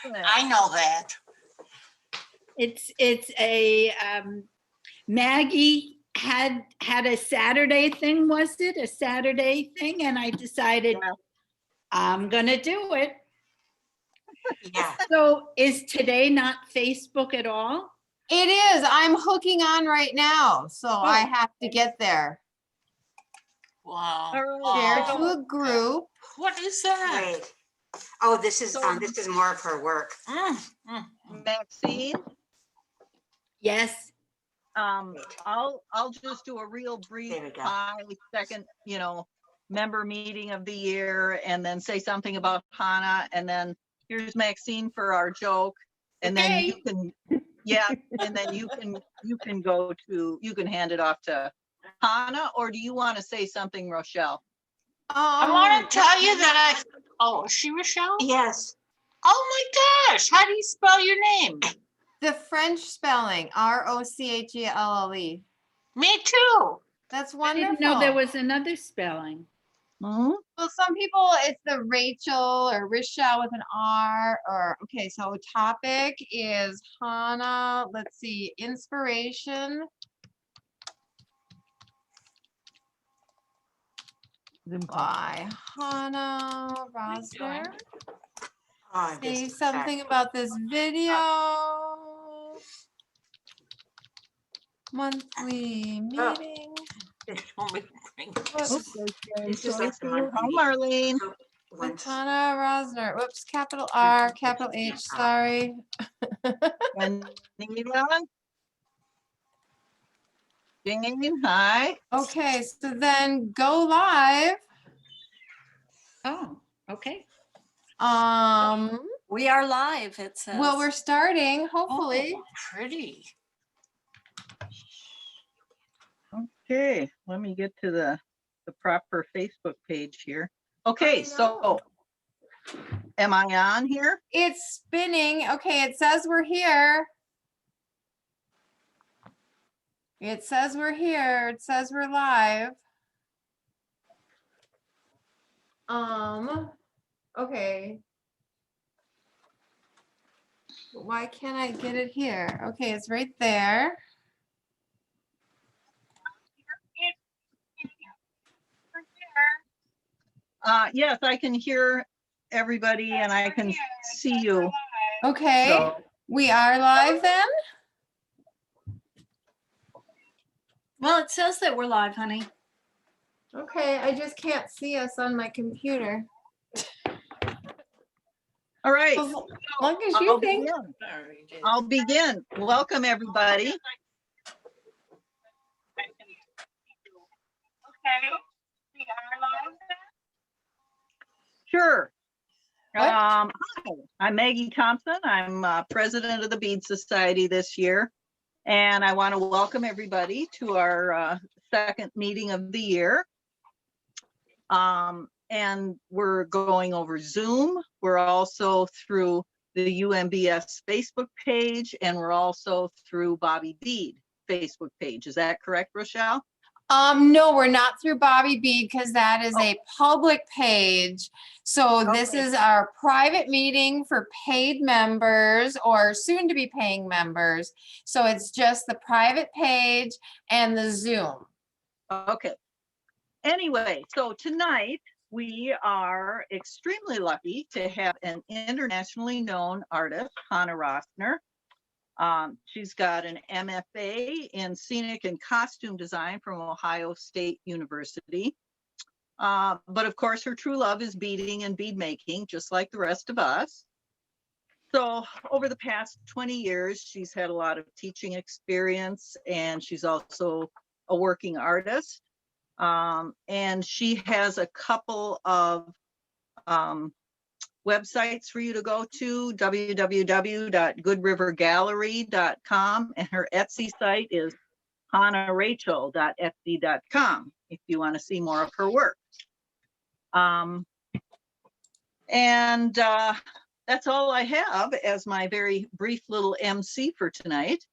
isn't it? I know that. It's a Maggie had a Saturday thing, was it? A Saturday thing, and I decided Yeah. I'm gonna do it. Yeah. So is today not Facebook at all? It is. I'm hooking on right now, so I have to get there. Wow. All Share right. to a group. What is that? Wait. Oh, this is more of her work. Maxine, Yes. I'll just do a real brief There we go. 5-second, member meeting of the year, and then say something about Hannah, and then here's Maxine for our joke, and then you can, and then you can hand it off to Hannah, or do you want to say something, Rochelle? I want to tell you that is she Rochelle? Yes. Oh my gosh, how do you spell your name? The French spelling, Rochelle. Me too. That's I wonderful. didn't know there was another spelling. Well, some people, it's the Rachel or Rochelle with an R, or, okay, so topic is Hannah, let's see, inspiration. By Hannah Rosner. Oh, Say this something about this video. Monthly meeting. Whoops. It's just like the monthly Hi, Marlene. With Hannah Rosner. Whoops, capital R, capital H, sorry. And Jane, hi. Okay, so then go live. Oh, okay. We are live, it says. Well, we're starting, hopefully. Oh, pretty. Okay, let me get to the proper Facebook page here. Okay, so am I on here? It's spinning. Okay, it says we're here. It says we're here. It says we're live. Okay. Why can't I get it here? Okay, it's right there. Yes, I can hear everybody and I can see you. Okay, So, we are live then? Well, it says that we're live, honey. Okay, I just can't see us on my computer. all right. As long as you think. I'll begin. Welcome, everybody. Sure. Hi, I'm Maggie Thompson. I'm president of the Bead Society this year. And I want to welcome everybody to our second meeting of the year. And we're going over Zoom. We're also through the UMBS Facebook page, and we're also through Bobby Bead Facebook page. Is that correct, Rochelle? No, we're not through Bobby Bead because that is a public page. So this is our private meeting for paid members or soon to be paying members. So it's just the private page and the Zoom. Okay. Anyway, so tonight we are extremely lucky to have an internationally known artist, Hannah Rosner. She's got an MFA in scenic and costume design from Ohio State University. But of course, her true love is beading and bead making, just like the rest of us. So over the past 20 years, she's had a lot of teaching experience, and she's also a working artist. And she has a couple of websites for you to go to, www.goodrivergallery.com, and her Etsy site is hannarachel.etsy.com if you want to see more of her work. That's all I have as my very brief little MC for tonight.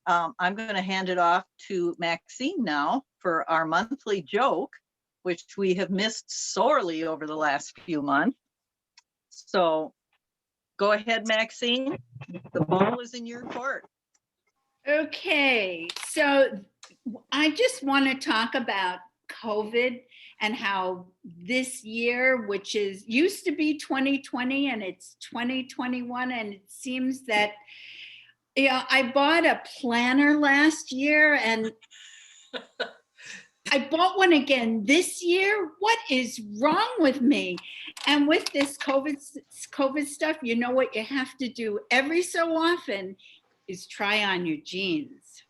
I'm going to hand it off to Maxine now for our monthly joke, which we have missed sorely over the last few months. So Go ahead, Maxine. The ball is in your court. Okay, so I just want to talk about COVID and how this year, which is used to be 2020 and it's 2021, and it seems that, yeah, I bought a planner last year and I bought one again this year. What is wrong with me? And with this COVID stuff, you know what you have to do every so often is try on your jeans.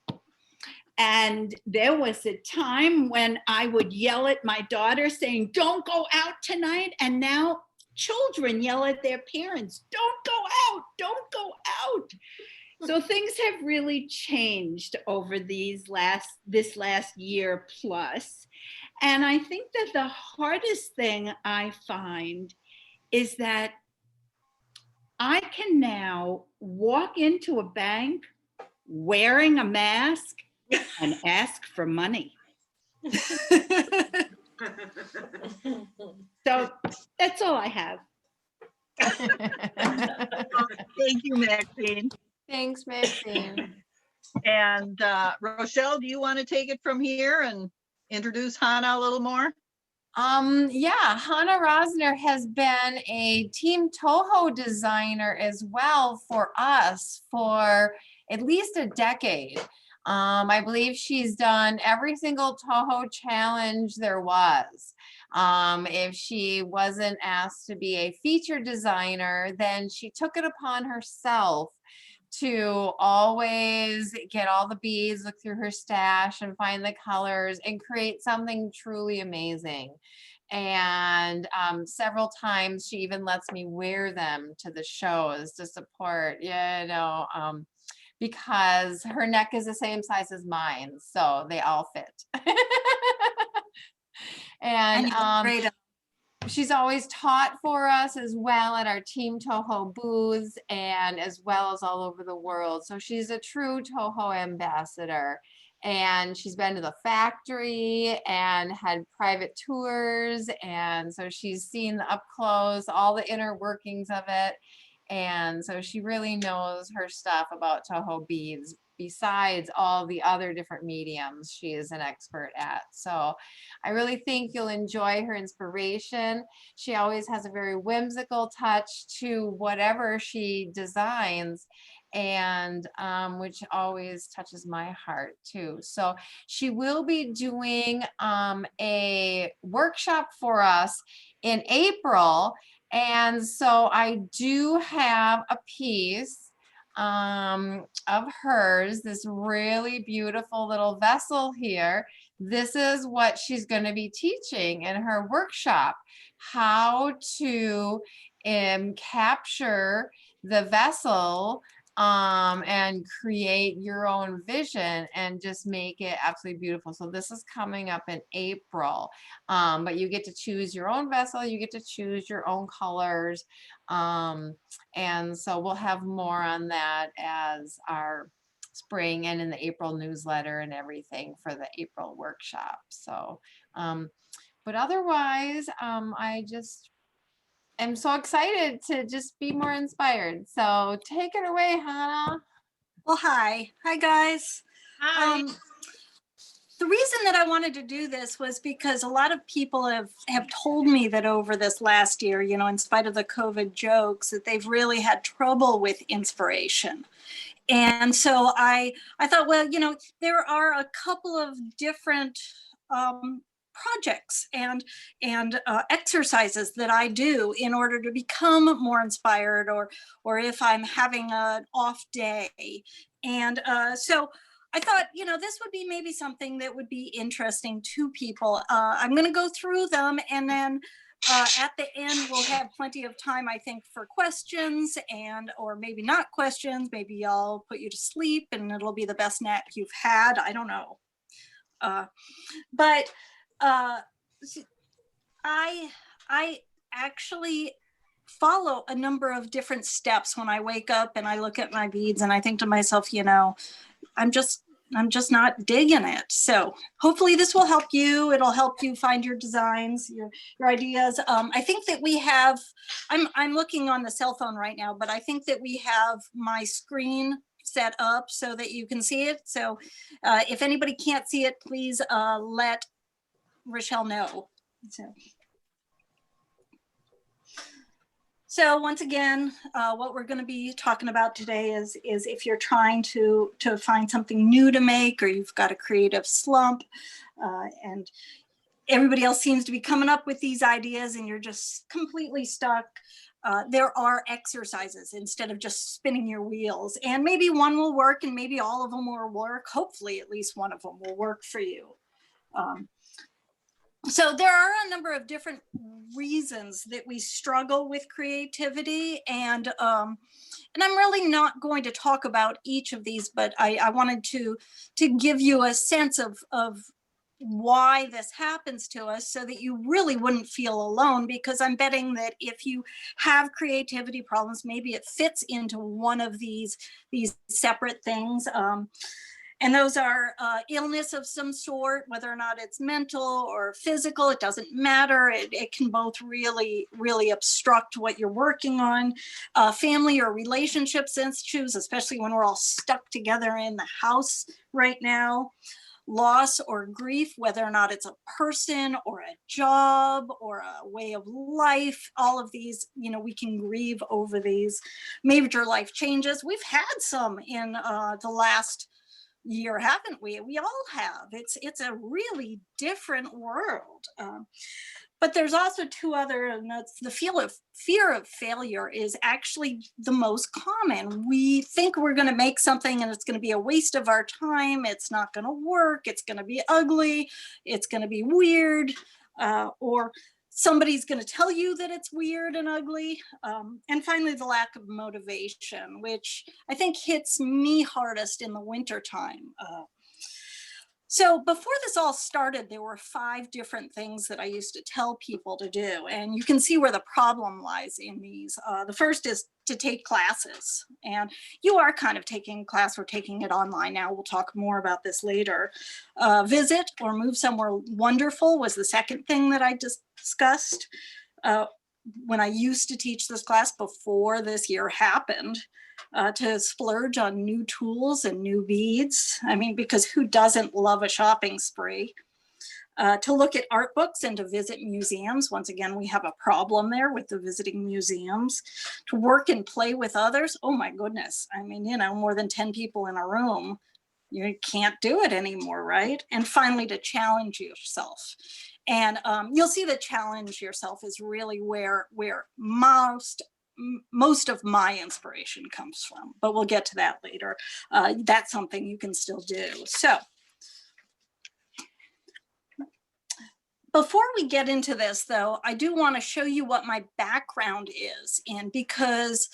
And there was a time when I would yell at my daughter saying, don't go out tonight. And now children yell at their parents, don't go out, don't go out. So things have really changed over this last year plus. And I think that the hardest thing I find is that I can now walk into a bank wearing a mask and ask for money. So that's all I have. Thank you, Maxine. Thanks, Maxine. And Rochelle, do you want to take it from here and introduce Hannah a little more? Yeah, Hannah Rosner has been a Team Toho designer as well for us for at least a decade. I believe she's done every single Toho challenge there was. If she wasn't asked to be a feature designer, then she took it upon herself to always get all the beads, look through her stash and find the colors and create something truly amazing. And several times she even lets me wear them to the shows to support, because her neck is the same size as mine, so they all fit. And Great. she's always taught for us as well at our Team Toho booths and as well as all over the world. So she's a true Toho ambassador. And she's been to the factory and had private tours. And so she's seen up close all the inner workings of it. And so she really knows her stuff about Toho beads, besides all the other different mediums she is an expert at. So I really think you'll enjoy her inspiration. She always has a very whimsical touch to whatever she designs, and which always touches my heart too. So she will be doing a workshop for us in April. And so I do have a piece of hers, this really beautiful little vessel here. This is what she's going to be teaching in her workshop, how to capture the vessel and create your own vision and just make it absolutely beautiful. So this is coming up in April, but you get to choose your own vessel, you get to choose your own colors, and so we'll have more on that as our spring and in the April newsletter and everything for the April workshop. So but otherwise I just am so excited to just be more inspired. So take it away, Hannah. Well, hi guys. Hi. The reason that I wanted to do this was because a lot of people have told me that over this last year, you know, in spite of the COVID jokes, that they've really had trouble with inspiration. And so I thought, well, you know, there are a couple of different projects and exercises that I do in order to become more inspired, or if I'm having an off day. And so I thought, you know, this would be maybe something that would be interesting to people. I'm going to go through them, and then at the end, we'll have plenty of time, I think, for questions, and or maybe not questions. Maybe I'll put you to sleep and it'll be the best nap you've had. I don't know. But I actually follow a number of different steps when I wake up and I look at my beads and I think to myself, you know, I'm just I'm just not digging it. So hopefully this will help you. It'll help you find your designs, your ideas. I think that we have, I'm looking on the cell phone right now, but I think that we have my screen set up so that you can see it. So if anybody can't see it, please let Rochelle know. So once again, what we're going to be talking about today is if you're trying to find something new to make, or you've got a creative slump, and everybody else seems to be coming up with these ideas and you're just completely stuck. There are exercises instead of just spinning your wheels, and maybe one will work and maybe all of them will work. Hopefully at least one of them will work for you. So there are a number of different reasons that we struggle with creativity, and I'm really not going to talk about each of these, but I wanted to give you a sense of why this happens to us so that you really wouldn't feel alone, because I'm betting that if you have creativity problems, maybe it fits into one of these separate things. And those are illness of some sort, whether or not it's mental or physical, it doesn't matter. It can both really, really obstruct what you're working on. Family or relationships issues, especially when we're all stuck together in the house right now. Loss or grief, whether or not it's a person or a job or a way of life, all of these, we can grieve over these major life changes. We've had some in the last year, haven't we? We all have. It's a really different world. But there's also two other, and that's the fear of failure is actually the most common. We think we're going to make something and it's going to be a waste of our time. It's not going to work. It's going to be ugly. It's going to be weird, or somebody's going to tell you that it's weird and ugly. And finally, the lack of motivation, which I think hits me hardest in the wintertime. So before this all started, there were 5 different things that I used to tell people to do. And you can see where the problem lies in these. The first is to take classes. And you are kind of taking a class. We're taking it online now. We'll talk more about this later. Visit or move somewhere wonderful was the second thing that I discussed. When I used to teach this class before this year happened, to splurge on new tools and new beads. I mean, because who doesn't love a shopping spree? To look at art books and to visit museums. Once again, we have a problem there with the visiting museums. To work and play with others. Oh my goodness. I mean, more than 10 people in a room, you can't do it anymore, right? And finally, to challenge yourself. And you'll see that challenge yourself is really where most of my inspiration comes from, but we'll get to that later. That's something you can still do. So before we get into this though, I do want to show you what my background is in, because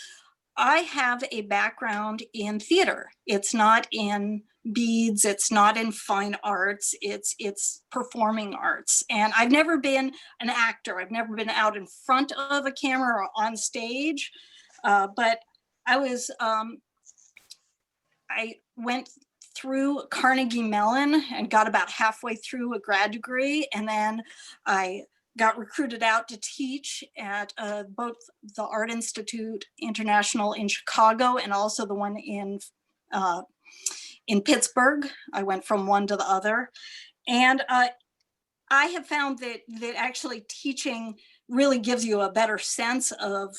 I have a background in theater. It's not in beads, it's not in fine arts, it's performing arts. And I've never been an actor. I've never been out in front of a camera or on stage, but I went through Carnegie Mellon and got about halfway through a grad degree, and then I got recruited out to teach at both the Art Institute International in Chicago and also the one in Pittsburgh. I went from one to the other. And I have found that actually teaching really gives you a better sense of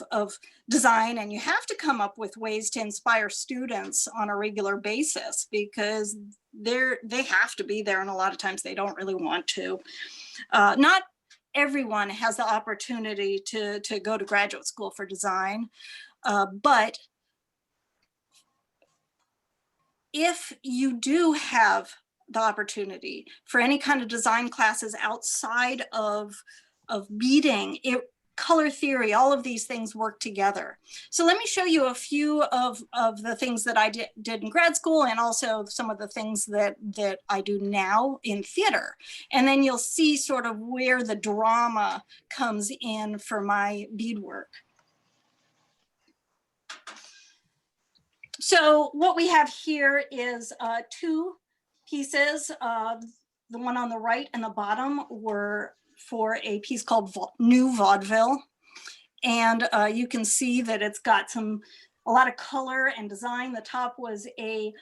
design, and you have to come up with ways to inspire students on a regular basis, because they have to be there, and a lot of times they don't really want to. Not everyone has the opportunity to go to graduate school for design, but if you do have the opportunity for any kind of design classes outside of beading, color theory, all of these things work together. So let me show you a few of the things that I did in grad school, and also some of the things that I do now in theater. And then you'll see sort of where the drama comes in for my beadwork. So what we have here is 2 pieces. The one on the right and the bottom were for a piece called New Vaudeville. And you can see that it's got a lot of color and design. The top was it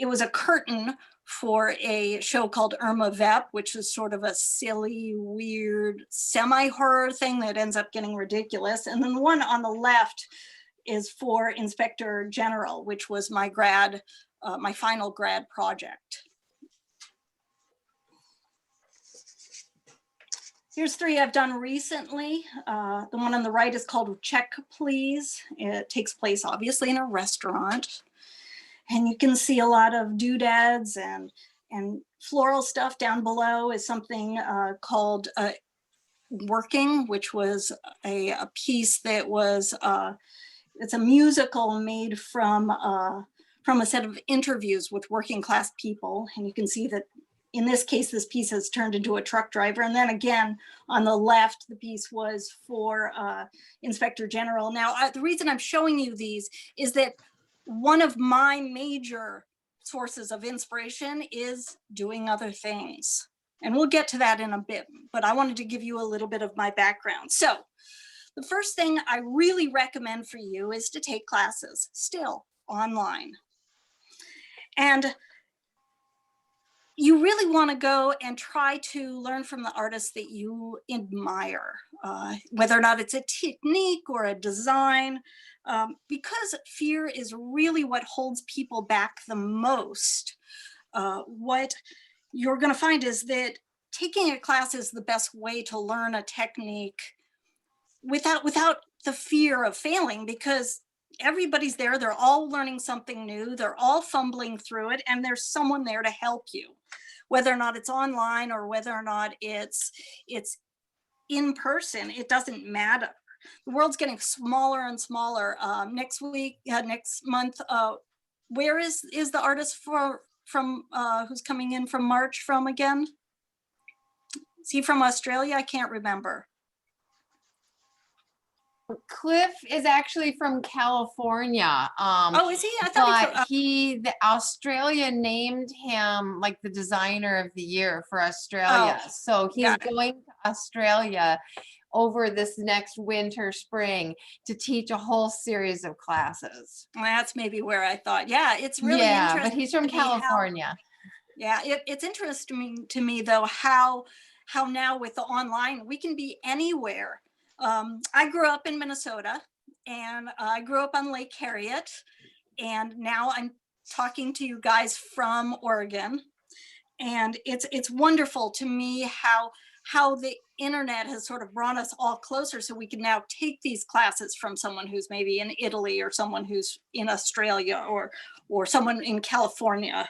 was a curtain for a show called Irma Vep, which is sort of a silly, weird, semi-horror thing that ends up getting ridiculous. And then the one on the left is for Inspector General, which was my final grad project. Here's 3 I've done recently. The one on the right is called Check Please. It takes place obviously in a restaurant. And you can see a lot of doodads and floral stuff. Down below is something called Working, which was a piece that was, it's a musical made from a set of interviews with working class people. And you can see that in this case, this piece has turned into a truck driver. And then again, on the left, the piece was for Inspector General. Now, the reason I'm showing you these is that one of my major sources of inspiration is doing other things. And we'll get to that in a bit, but I wanted to give you a little bit of my background. So the first thing I really recommend for you is to take classes still online. And you really want to go and try to learn from the artists that you admire, whether or not it's a technique or a design, because fear is really what holds people back the most. What you're going to find is that taking a class is the best way to learn a technique without the fear of failing, because everybody's there. They're all learning something new. They're all fumbling through it, and there's someone there to help you, whether or not it's online or whether or not it's in person. It doesn't matter. The world's getting smaller and smaller. Next month, where is the artist from who's coming in from March from again? Is he from Australia? I can't remember. Cliff is actually from California. Oh, is he? I thought the Australia named him like the designer of the year for Australia. Oh, So he's got it. going to Australia over this next winter, spring to teach a whole series of classes. Well, that's maybe where I thought. Yeah, it's really Yeah, interesting. but he's from to me how- California. Yeah, it's interesting to me though how now with the online we can be anywhere. I grew up in Minnesota, and I grew up on Lake Harriet, and now I'm talking to you guys from Oregon, and it's wonderful to me how the internet has sort of brought us all closer, so we can now take these classes from someone who's maybe in Italy or someone who's in Australia or someone in California.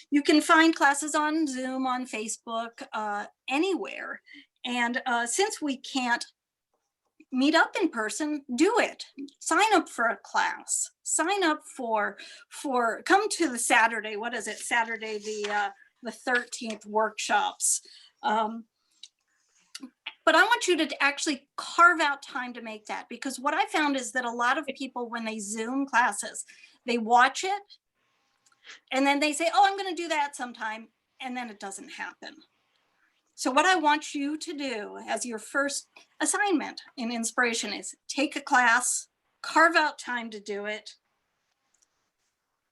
You can find classes on Zoom, on Facebook, anywhere. And since we can't meet up in person, do it. Sign up for a class. Sign up for come to the Saturday, what is it? Saturday, the 13th workshops. But I want you to actually carve out time to make that, because what I found is that a lot of people, when they Zoom classes, they watch it and then they say, oh, I'm going to do that sometime. And then it doesn't happen. So what I want you to do as your first assignment in inspiration is take a class, carve out time to do it,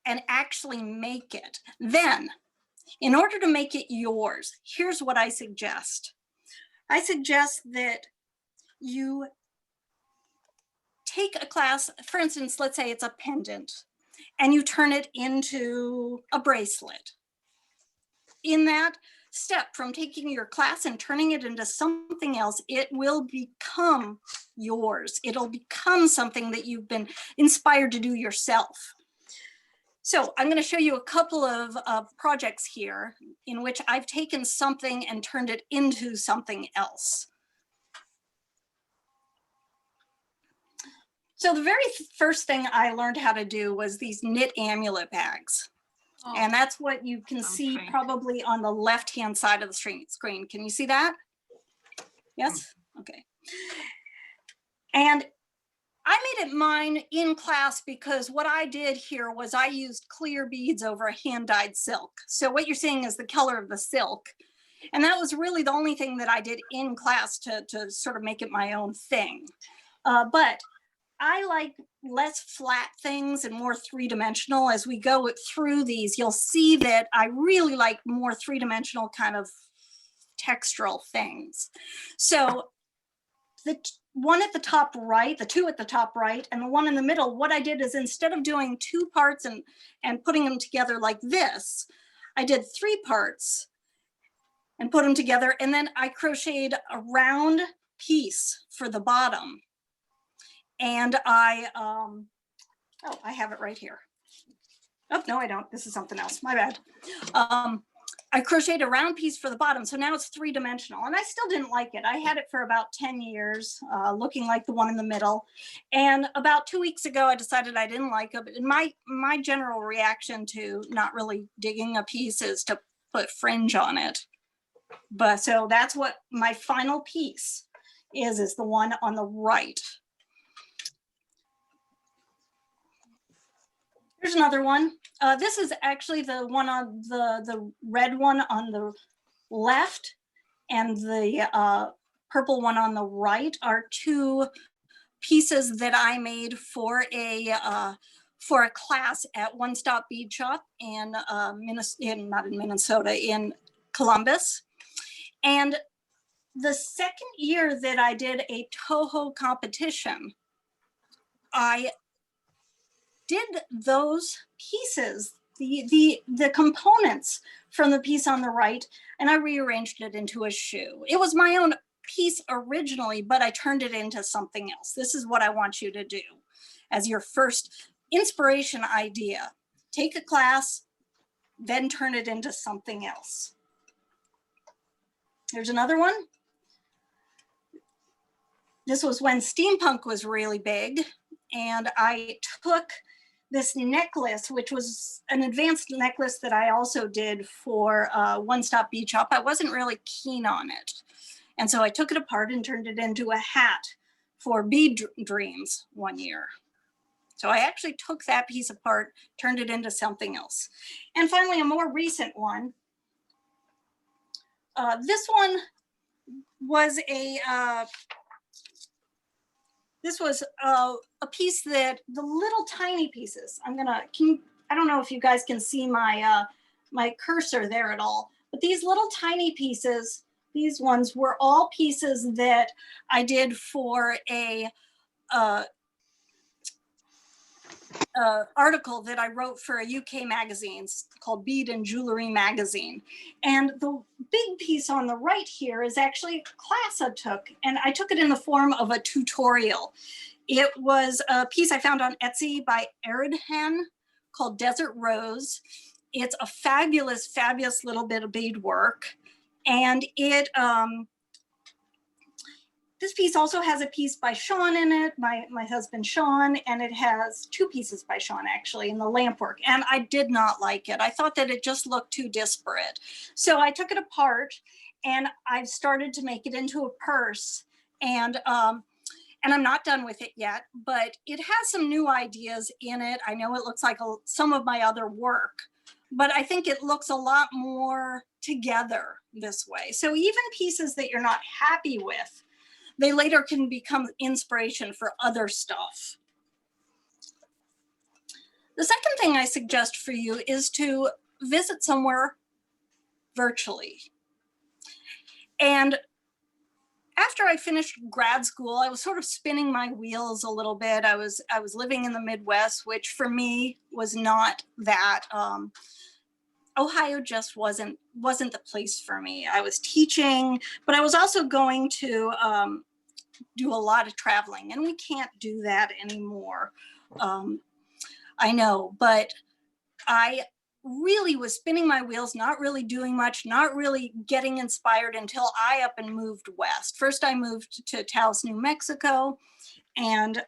and actually make it. Then, in order to make it yours, here's what I suggest. I suggest that you take a class, for instance, let's say it's a pendant, and you turn it into a bracelet. In that step from taking your class and turning it into something else, it will become yours. It'll become something that you've been inspired to do yourself. So I'm going to show you a couple of projects here in which I've taken something and turned it into something else. So the very first thing I learned how to do was these knit amulet bags. Oh, And that's what you can see Okay. probably on the left-hand side of the screen. Can you see that? Yes? Okay. And I at mine in class because what I did here was I used clear beads over a hand-dyed silk. So what you're seeing is the color of the silk. And that was really the only thing that I did in class to sort of make it my own thing. But I like less flat things and more three-dimensional. As we go through these, you'll see that I really like more three-dimensional kind of textural things. So the one at the top right, the two at the top right, and the one in the middle, what I did is instead of doing 2 parts and putting them together like this, I did 3 parts and put them together. And then I crocheted a round piece for the bottom. And I have it right here. Oh, no, I don't. This is something else. My bad. I crocheted a round piece for the bottom. So now it's 3-dimensional, and I still didn't like it. I had it for about 10 years, looking like the one in the middle. And about 2 weeks ago, I decided I didn't like it. And my general reaction to not really digging a piece is to put fringe on it. But so that's what my final piece is the one on the right. Here's another one. This is actually the one on the red one on the left, and the purple one on the right are 2 pieces that I made for a class at One Stop Bead Shop in not in Minnesota, in Columbus. And the second year that I did a Toho competition, I did those pieces, the components from the piece on the right, and I rearranged it into a shoe. It was my own piece originally, but I turned it into something else. This is what I want you to do as your first inspiration idea. Take a class, then turn it into something else. There's another one. This was when steampunk was really big, and I took this necklace, which was an advanced necklace that I also did for One Stop Bead Shop. I wasn't really keen on it. And so I took it apart and turned it into a hat for Bead Dreams one year. So I actually took that piece apart, turned it into something else. And finally, a more recent one. This one was a piece that the little tiny pieces, I don't know if you guys can see my my cursor there at all, but these little tiny pieces, these ones were all pieces that I did for a article that I wrote for a UK magazine called Bead and Jewelry Magazine. And the big piece on the right here is actually a class I took, and I took it in the form of a tutorial. It was a piece I found on Etsy by Aridhan called Desert Rose. It's a fabulous, fabulous little bit of beadwork. And it, this piece also has a piece by Sean in it, my husband Sean, and it has 2 pieces by Sean actually in the lamp work. And I did not like it. I thought that it just looked too disparate. So I took it apart and I've started to make it into a purse. And I'm not done with it yet, but it has some new ideas in it. I know it looks like some of my other work, but I think it looks a lot more together this way. So even pieces that you're not happy with, they later can become inspiration for other stuff. The second thing I suggest for you is to visit somewhere virtually. And after I finished grad school, I was sort of spinning my wheels a little bit. I was living in the Midwest, which for me was not that. Ohio just wasn't the place for me. I was teaching, but I was also going to do a lot of traveling, and we can't do that anymore. I know, but I really was spinning my wheels, not really doing much, not really getting inspired until I up and moved west. First, I moved to Taos, New Mexico, and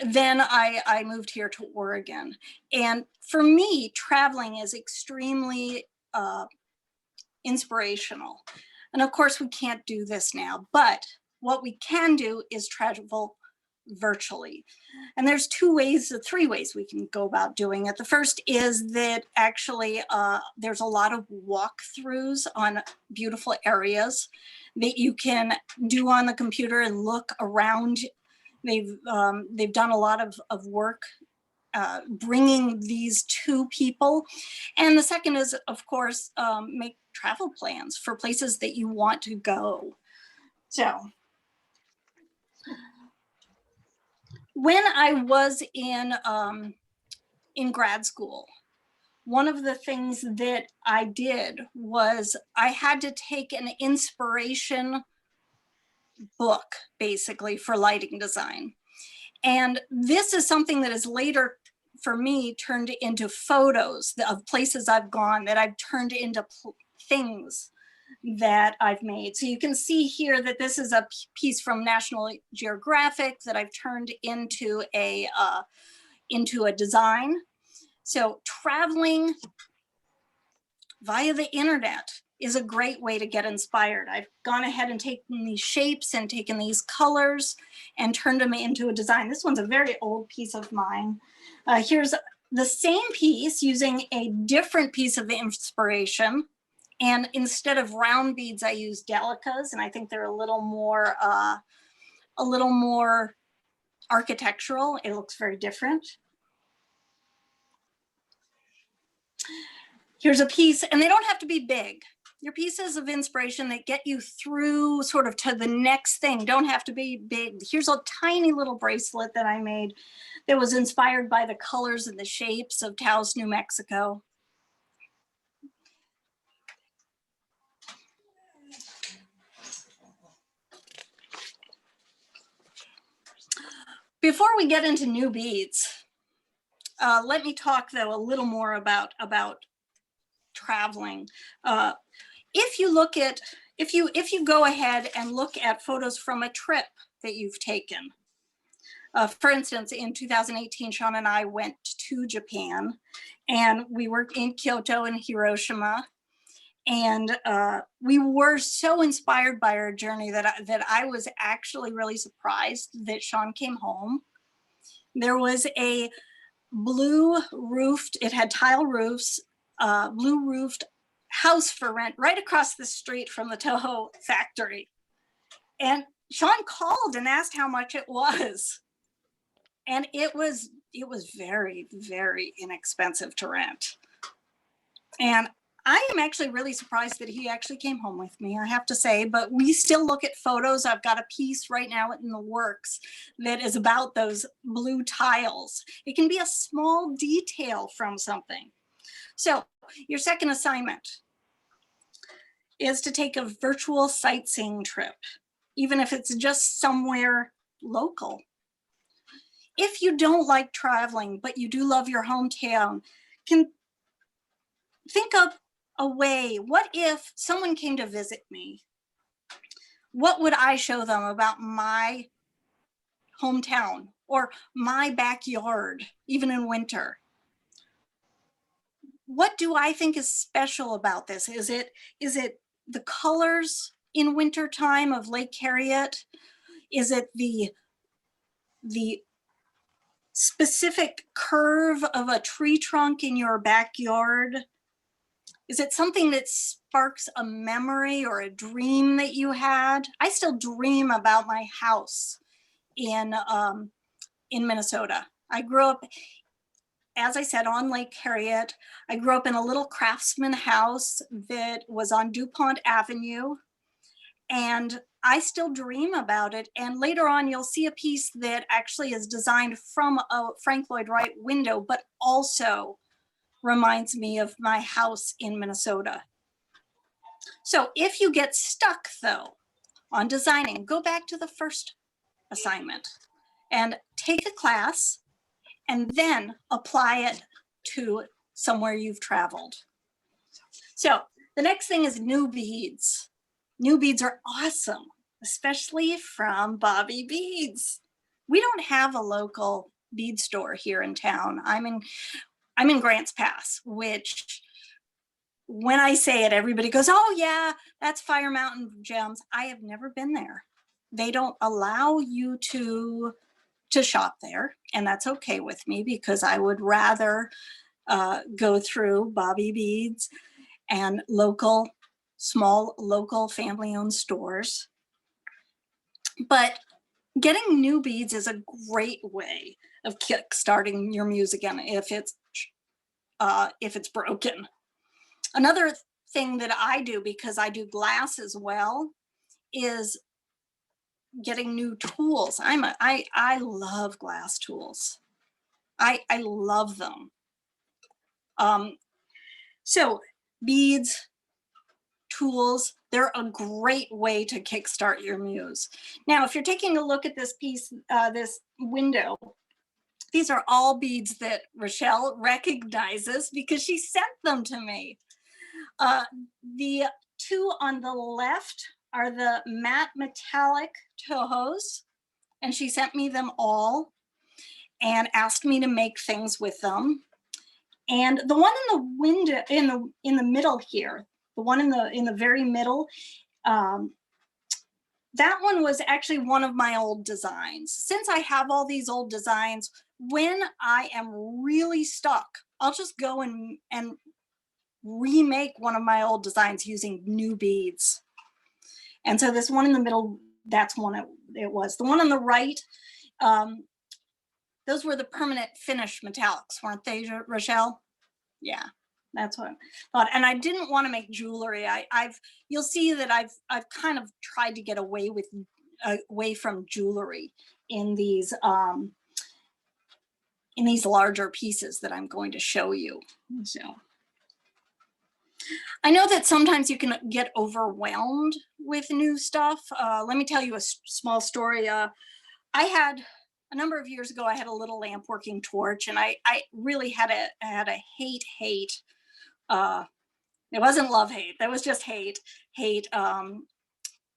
then I moved here to Oregon. And for me, traveling is extremely inspirational. And of course, we can't do this now, but what we can do is travel virtually. And there's three ways we can go about doing it. The first is that actually there's a lot of walkthroughs on beautiful areas that you can do on the computer and look around. They've done a lot of work bringing these to people. And the second is, of course, make travel plans for places that you want to go. So when I was in grad school, one of the things that I did was I had to take an inspiration book, basically, for lighting design. And this is something that is later, for me, turned into photos of places I've gone that I've turned into things that I've made. So you can see here that this is a piece from National Geographic that I've turned into a design. So traveling via the internet is a great way to get inspired. I've gone ahead and taken these shapes and taken these colors and turned them into a design. This one's a very old piece of mine. Here's the same piece using a different piece of inspiration. And instead of round beads, I use delicas, and I think they're a little more architectural. It looks very different. Here's a piece, and they don't have to be big. Your pieces of inspiration that get you through sort of to the next thing don't have to be big. Here's a tiny little bracelet that I made that was inspired by the colors and the shapes of Taos, New Mexico. Before we get into new beads, let me talk though a little more about traveling. If you go ahead and look at photos from a trip that you've taken, for instance, in 2018, Sean and I went to Japan, and we were in Kyoto and Hiroshima, and we were so inspired by our journey that I was actually really surprised that Sean came home. There was a blue roofed, it had tile roofs, blue roofed house for rent right across the street from the Toho factory. And Sean called and asked how much it was. And it was very, very inexpensive to rent. And I am actually really surprised that he actually came home with me, I have to say, but we still look at photos. I've got a piece right now in the works that is about those blue tiles. It can be a small detail from something. So your second assignment is to take a virtual sightseeing trip, even if it's just somewhere local. If you don't like traveling, but you do love your hometown, can think of a way. What if someone came to visit me? What would I show them about my hometown or my backyard, even in winter? What do I think is special about this? Is it the colors in wintertime of Lake Harriet? Is it the specific curve of a tree trunk in your backyard? Is it something that sparks a memory or a dream that you had? I still dream about my house in Minnesota. I grew up, as I said, on Lake Harriet. I grew up in a little craftsman house that was on DuPont Avenue, and I still dream about it. And later on, you'll see a piece that actually is designed from a Frank Lloyd Wright window, but also reminds me of my house in Minnesota. So if you get stuck though on designing, go back to the first assignment and take a class and then apply it to somewhere you've traveled. So the next thing is new beads. New beads are awesome, especially from Bobby Beads. We don't have a local bead store here in town. I'm in Grants Pass, which when I say it, everybody goes, oh yeah, that's Fire Mountain Gems. I have never been there. they don't allow you to shop there, and that's okay with me because I would rather go through Bobby Beads and small local family-owned stores. But getting new beads is a great way of kickstarting your muse again if it's broken. Another thing that I do, because I do glass as well, is getting new tools. I love glass tools. I love them. So beads, tools, they're a great way to kickstart your muse. Now, if you're taking a look at this piece, this window, these are all beads that Rochelle recognizes because she sent them to me. The two on the left are the matte metallic Tohos, and she sent me them all and asked me to make things with them. And the one in the window, in the middle here, the one in the very middle, that one was actually one of my old designs. Since I have all these old designs, when I am really stuck, I'll just go and remake one of my old designs using new beads. And so this one in the middle, that's one it was. The one on the right, those were the permanent finish metallics, weren't they, Rochelle? Yeah, that's what I thought. And I didn't want to make jewelry. You'll see that I've kind of tried to get away from jewelry in these larger pieces that I'm going to show you. So I know that sometimes you can get overwhelmed with new stuff. Let me tell you a small story. I had a number of years ago, I had a little lamp working torch, and I really had a hate. It wasn't love hate. That was just hate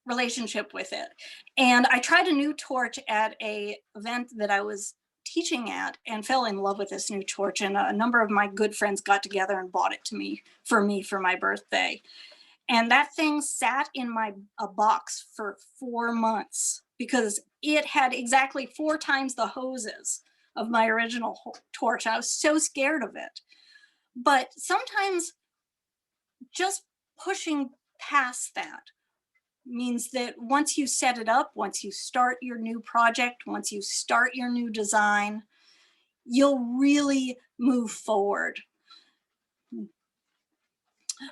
relationship with it. And I tried a new torch at a event that I was teaching at and fell in love with this new torch. And a number of my good friends got together and bought it to me for my birthday. And that thing sat in a box for 4 months because it had exactly 4 times the hoses of my original torch. I was so scared of it. But sometimes just pushing past that means that once you set it up, once you start your new project, once you start your new design, you'll really move forward.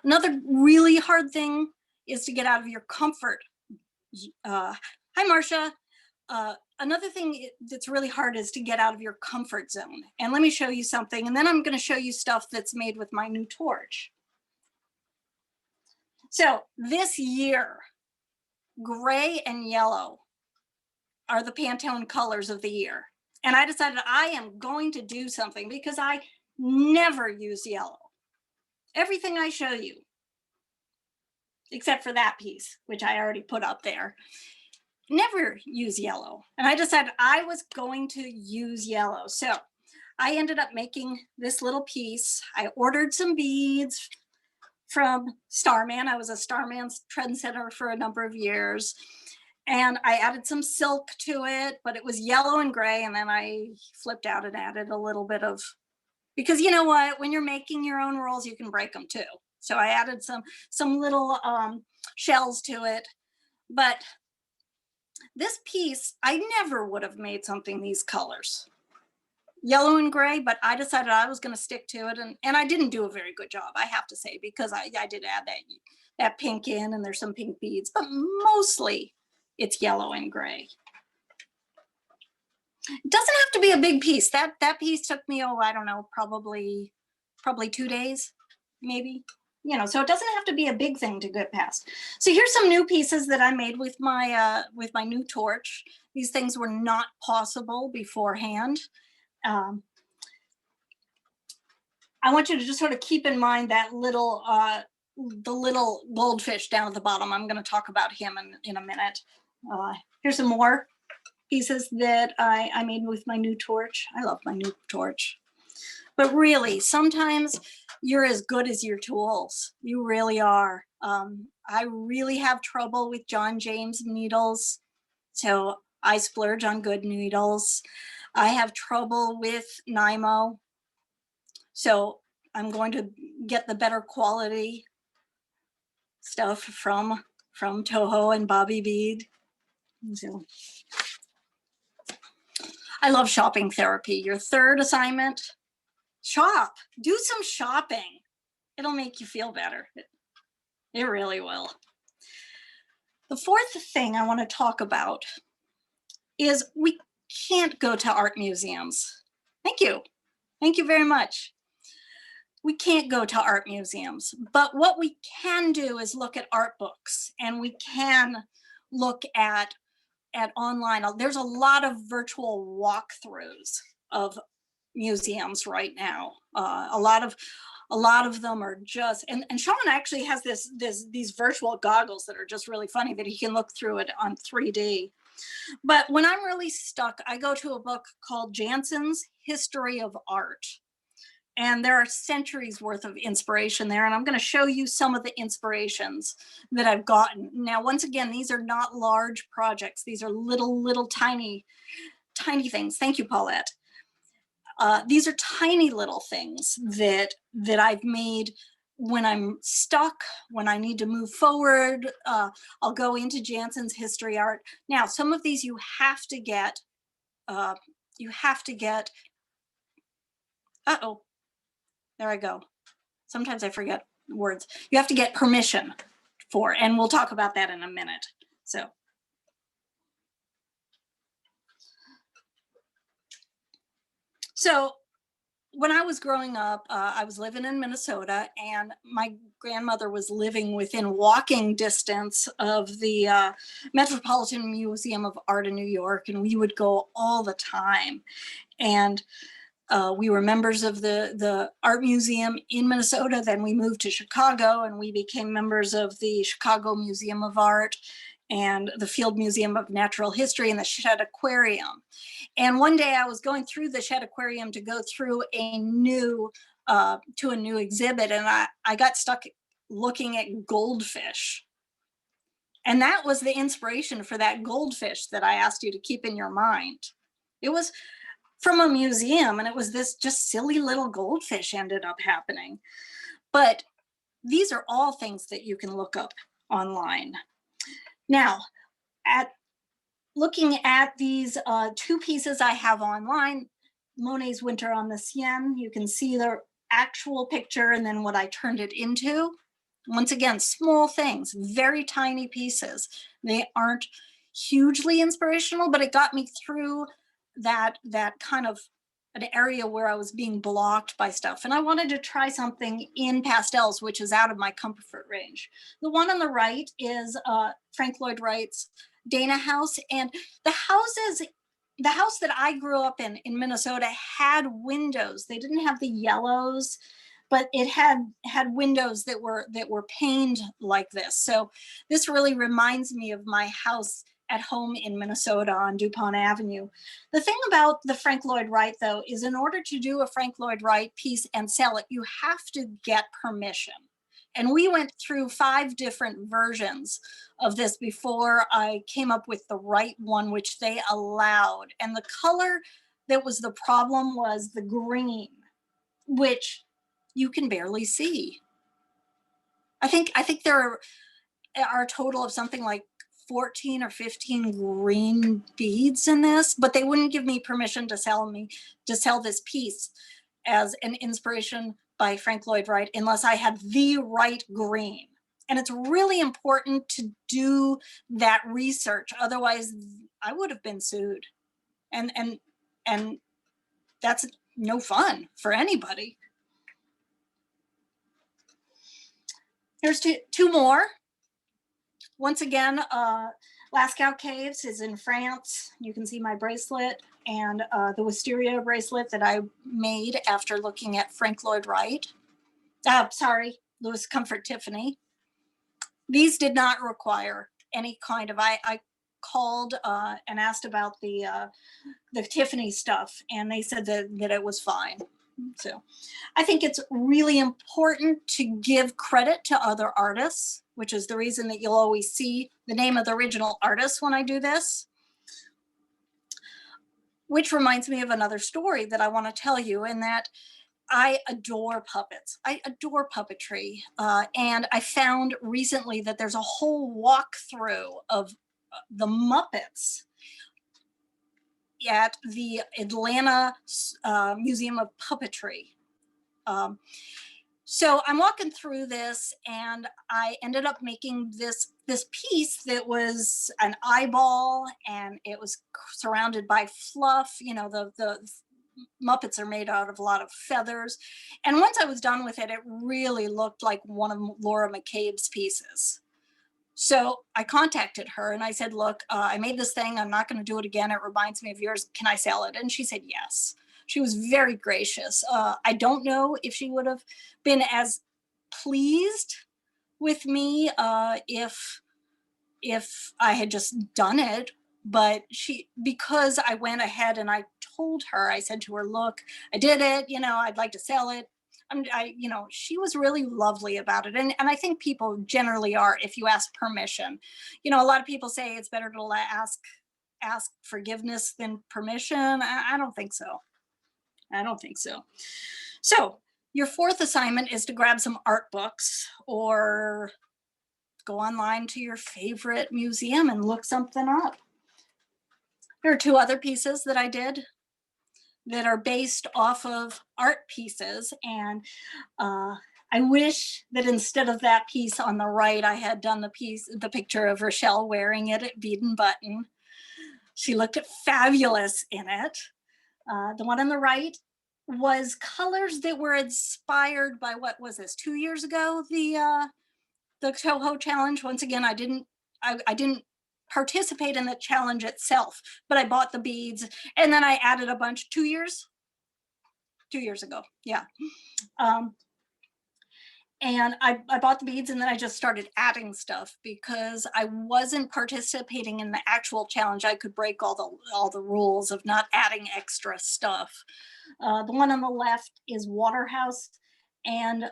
Another really hard thing is to get out of your comfort. Hi, Marcia. Another thing that's really hard is to get out of your comfort zone. And let me show you something. And then I'm going to show you stuff that's made with my new torch. So this year, gray and yellow are the Pantone colors of the year. And I decided I am going to do something because I never use yellow. Everything I show you, except for that piece, which I already put up there, never use yellow. And I decided I was going to use yellow. So I ended up making this little piece. I ordered some beads from Starman. I was a Starman's trendsetter for a number of years. And I added some silk to it, but it was yellow and gray. And then I flipped out and added a little bit of, because you know what, when you're making your own rolls, you can break them too. So I added some little shells to it. But this piece, I never would have made something these colors, yellow and gray, but I decided I was going to stick to it. And I didn't do a very good job, I have to say, because I did add that pink in, and there's some pink beads, but mostly it's yellow and gray. It doesn't have to be a big piece. That piece took me, I don't know, probably 2 days, maybe. You know, so it doesn't have to be a big thing to get past. So here's some new pieces that I made with my new torch. These things were not possible beforehand. I want you to just sort of keep in mind that the little goldfish down at the bottom. I'm going to talk about him in a minute. Here's some more pieces that I made with my new torch. I love my new torch. But really, sometimes you're as good as your tools. You really are. I really have trouble with John James needles. So I splurge on good needles. I have trouble with Nymo. So I'm going to get the better quality stuff from Toho and Bobby Bead. So I love shopping therapy. Your third assignment, shop, do some shopping. It'll make you feel better. It really will. The fourth thing I want to talk about is we can't go to art museums. Thank you. Thank you very much. We can't go to art museums, but what we can do is look at art books, and we can look at online. There's a lot of virtual walkthroughs of museums right now. A lot of them are just, and Sean actually has these virtual goggles that are just really funny that he can look through it on 3D. But when I'm really stuck, I go to a book called Jansen's History of Art. And there are centuries worth of inspiration there. And I'm going to show you some of the inspirations that I've gotten. Now, once again, these are not large projects. These are little tiny things. Thank you, Paulette. These are tiny little things that I've made when I'm stuck, when I need to move forward. I'll go into Jansen's History Art. Now, some of these you have to get, uh-oh, there I go. Sometimes I forget words. You have to get permission for, and we'll talk about that in a minute. So when I was growing up, I was living in Minnesota, and my grandmother was living within walking distance of the Metropolitan Museum of Art in New York, and we would go all the time. And we were members of the art museum in Minnesota. Then we moved to Chicago, and we became members of the Chicago Museum of Art and the Field Museum of Natural History and the Shedd Aquarium. And one day I was going through the Shedd Aquarium to go through a new exhibit, and I got stuck looking at goldfish. And that was the inspiration for that goldfish that I asked you to keep in your mind. It was from a museum, and it was this just silly little goldfish ended up happening. But these are all things that you can look up online. Now, looking at these two pieces I have online, Monet's Winter on the Seine, you can see the actual picture and then what I turned it into. Once again, small things, very tiny pieces. They aren't hugely inspirational, but it got me through that kind of an area where I was being blocked by stuff. And I wanted to try something in pastels, which is out of my comfort range. The one on the right is Frank Lloyd Wright's Dana House. And the house that I grew up in Minnesota had windows. They didn't have the yellows, but it had windows that were paned like this. So this really reminds me of my house at home in Minnesota on DuPont Avenue. The thing about the Frank Lloyd Wright, though, is in order to do a Frank Lloyd Wright piece and sell it, you have to get permission. And we went through 5 different versions of this before I came up with the right one, which they allowed. And the color that was the problem was the green, which you can barely see. I think there are a total of something like 14 or 15 green beads in this, but they wouldn't give me permission to sell this piece as an inspiration by Frank Lloyd Wright unless I had the right green. And it's really important to do that research. Otherwise, I would have been sued. And that's no fun for anybody. Here's two more. Once again, Lascaux Caves is in France. You can see my bracelet and the wisteria bracelet that I made after looking at Frank Lloyd Wright. Louis Comfort Tiffany. These did not require any kind of, I called and asked about the Tiffany stuff, and they said that it was fine. So I think it's really important to give credit to other artists, which is the reason that you'll always see the name of the original artist when I do this. which reminds me of another story that I want to tell you, and that I adore puppets. I adore puppetry. And I found recently that there's a whole walkthrough of the Muppets at the Atlanta Museum of Puppetry. So I'm walking through this, and I ended up making this piece that was an eyeball, and it was surrounded by fluff. You know, the Muppets are made out of a lot of feathers. And once I was done with it, it really looked like one of Laura McCabe's pieces. So I contacted her and I said, look, I made this thing. I'm not going to do it again. It reminds me of yours. Can I sell it? And she said, yes. She was very gracious. I don't know if she would have been as pleased with me if I had just done it, but because I went ahead and I told her, I said to her, look, I did it, you know, I'd like to sell it. You know, she was really lovely about it. And I think people generally are, if you ask permission. You know, a lot of people say it's better to ask forgiveness than permission. I don't think so. I don't think so. So your fourth assignment is to grab some art books or go online to your favorite museum and look something up. There are two other pieces that I did that are based off of art pieces. And I wish that instead of that piece on the right, I had done the picture of Rochelle wearing it at Bead and Button. She looked fabulous in it. The one on the right was colors that were inspired by, what was this, 2 years ago, the Toho challenge. Once again, I didn't participate in the challenge itself, but I bought the beads and then I added a bunch 2 years ago. Yeah. And I bought the beads and then I just started adding stuff because I wasn't participating in the actual challenge. I could break all the rules of not adding extra stuff. The one on the left is Waterhouse, and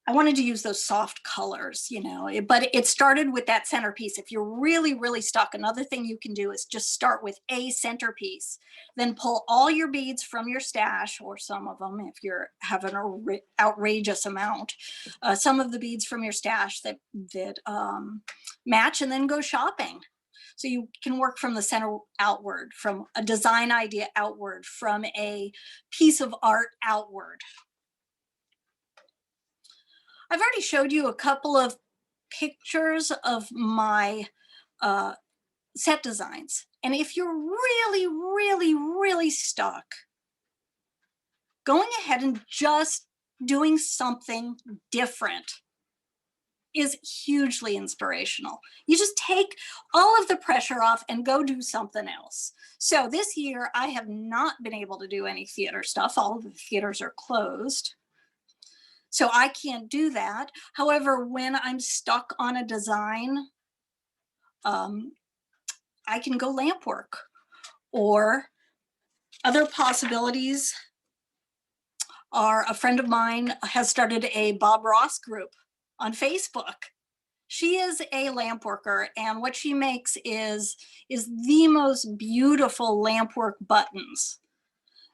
I wanted to use those soft colors, you know, but it started with that centerpiece. If you're really, really stuck, another thing you can do is just start with a centerpiece, then pull all your beads from your stash, or some of them if you have an outrageous amount, some of the beads from your stash that match, and then go shopping. So you can work from the center outward, from a design idea outward, from a piece of art outward. I've already showed you a couple of pictures of my set designs. And if you're really, really, really stuck, going ahead and just doing something different is hugely inspirational. You just take all of the pressure off and go do something else. So this year, I have not been able to do any theater stuff. All of the theaters are closed. So I can't do that. However, when I'm stuck on a design, I can go lamp work. Or other possibilities are, a friend of mine has started a Bob Ross group on Facebook. She is a lamp worker, and what she makes is the most beautiful lamp work buttons.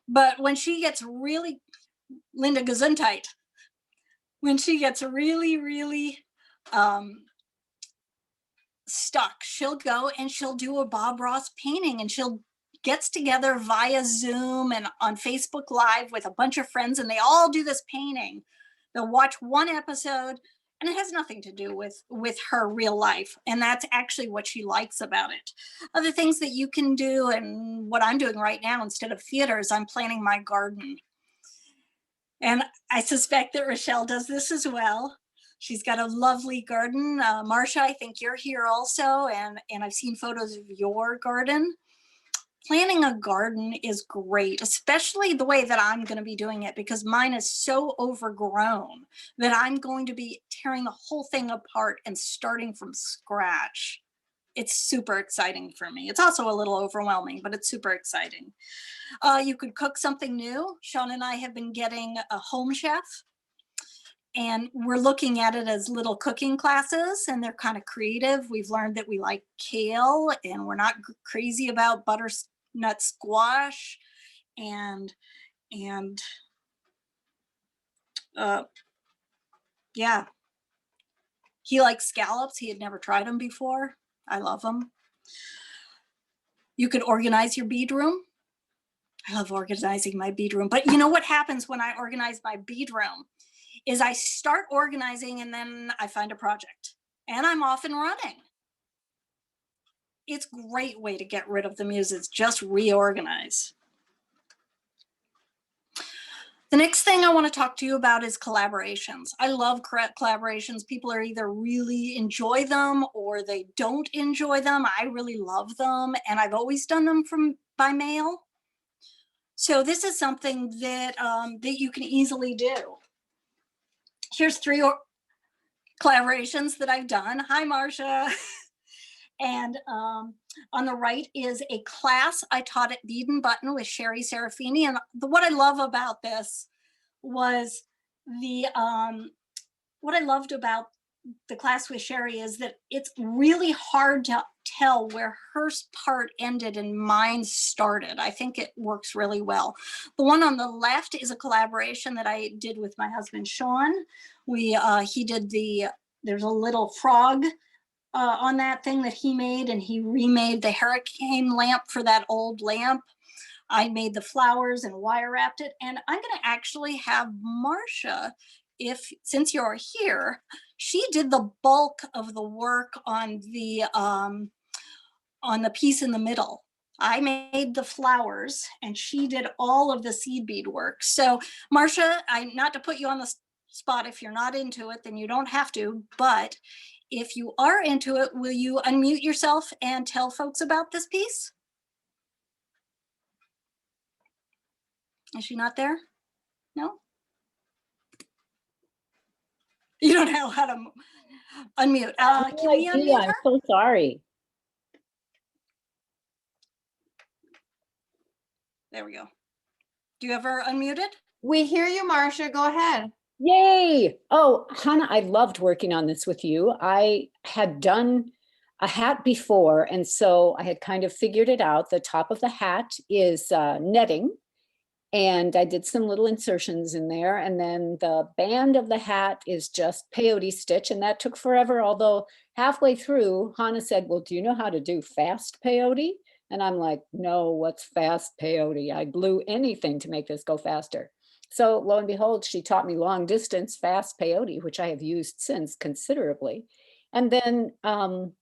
But when she gets really, Linda Gesundheit, when she gets really, really stuck, she'll go and she'll do a Bob Ross painting, and she'll gets together via Zoom and on Facebook Live with a bunch of friends, and they all do this painting. They'll watch one episode, and it has nothing to do with her real life. And that's actually what she likes about it. Other things that you can do, and what I'm doing right now instead of theaters, I'm planting my garden. And I suspect that Rochelle does this as well. She's got a lovely garden. Marcia, I think you're here also, and I've seen photos of your garden. Planting a garden is great, especially the way that I'm going to be doing it, because mine is so overgrown that I'm going to be tearing the whole thing apart and starting from scratch. It's super exciting for me. It's also a little overwhelming, but it's super exciting. You could cook something new. Sean and I have been getting a Home Chef, and we're looking at it as little cooking classes, and they're kind of creative. We've learned that we like kale, and we're not crazy about butternut squash, and yeah, he likes scallops. He had never tried them before. I love them. You could organize your bead room. I love organizing my bead room. But you know what happens when I organize my bead room is I start organizing and then I find a project and I'm off and running. It's a great way to get rid of the muses, just reorganize. The next thing I want to talk to you about is collaborations. I love collaborations. People are either really enjoy them or they don't enjoy them. I really love them, and I've always done them by mail. So this is something that that you can easily do. Here's 3 collaborations that I've done. Hi, Marcia. And on the right is a class I taught at Bead and Button with Sherry Serafini. And what I love about this was what I loved about the class with Sherry is that it's really hard to tell where her part ended and mine started. I think it works really well. The one on the left is a collaboration that I did with my husband, Sean. He did there's a little frog on that thing that he made, and he remade the hurricane lamp for that old lamp. I made the flowers and wire wrapped it. And I'm going to actually have Marcia, since you're here, she did the bulk of the work on the piece in the middle. I made the flowers and she did all of the seed bead work. So Marcia, not to put you on the spot, if you're not into it, then you don't have to, but if you are into it, will you unmute yourself and tell folks about this piece? Is she not there? No? You don't know how to unmute. Can we unmute her? I'm so sorry. There we go. Do you have her unmuted? We hear you, Marcia. Go ahead. Yay! Oh, Hannah, I loved working on this with you. I had done a hat before, and so I had kind of figured it out. The top of the hat is netting, and I did some little insertions in there, and then the band of the hat is just peyote stitch, and that took forever, although halfway through, Hannah said, well, do you know how to do fast peyote? And I'm like, no, what's fast peyote? I glue anything to make this go faster. So lo and behold, she taught me long distance fast peyote, which I have used since considerably. And then the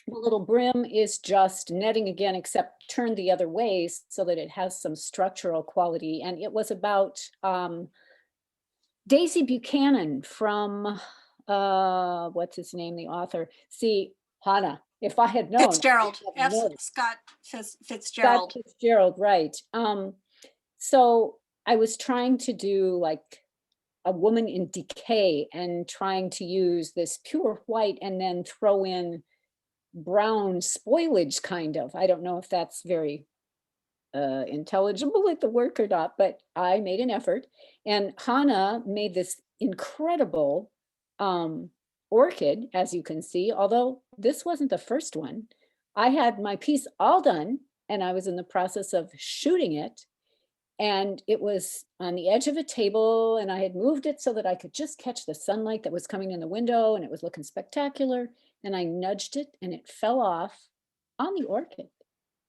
little brim is just netting again, except turned the other way so that it has some structural quality. And it was about Daisy Buchanan from, what's his name, the author? See, Hannah, if I had known. Fitzgerald, Scott Fitzgerald. Scott Fitzgerald, right. So I was trying to do like a woman in decay and trying to use this pure white and then throw in brown spoilage kind of. I don't know if that's very intelligible at the work or not, but I made an effort. And Hannah made this incredible orchid, as you can see, although this wasn't the first one. I had my piece all done and I was in the process of shooting it. And it was on the edge of a table and I had moved it so that I could just catch the sunlight that was coming in the window and it was looking spectacular. And I nudged it and it fell off on the orchid.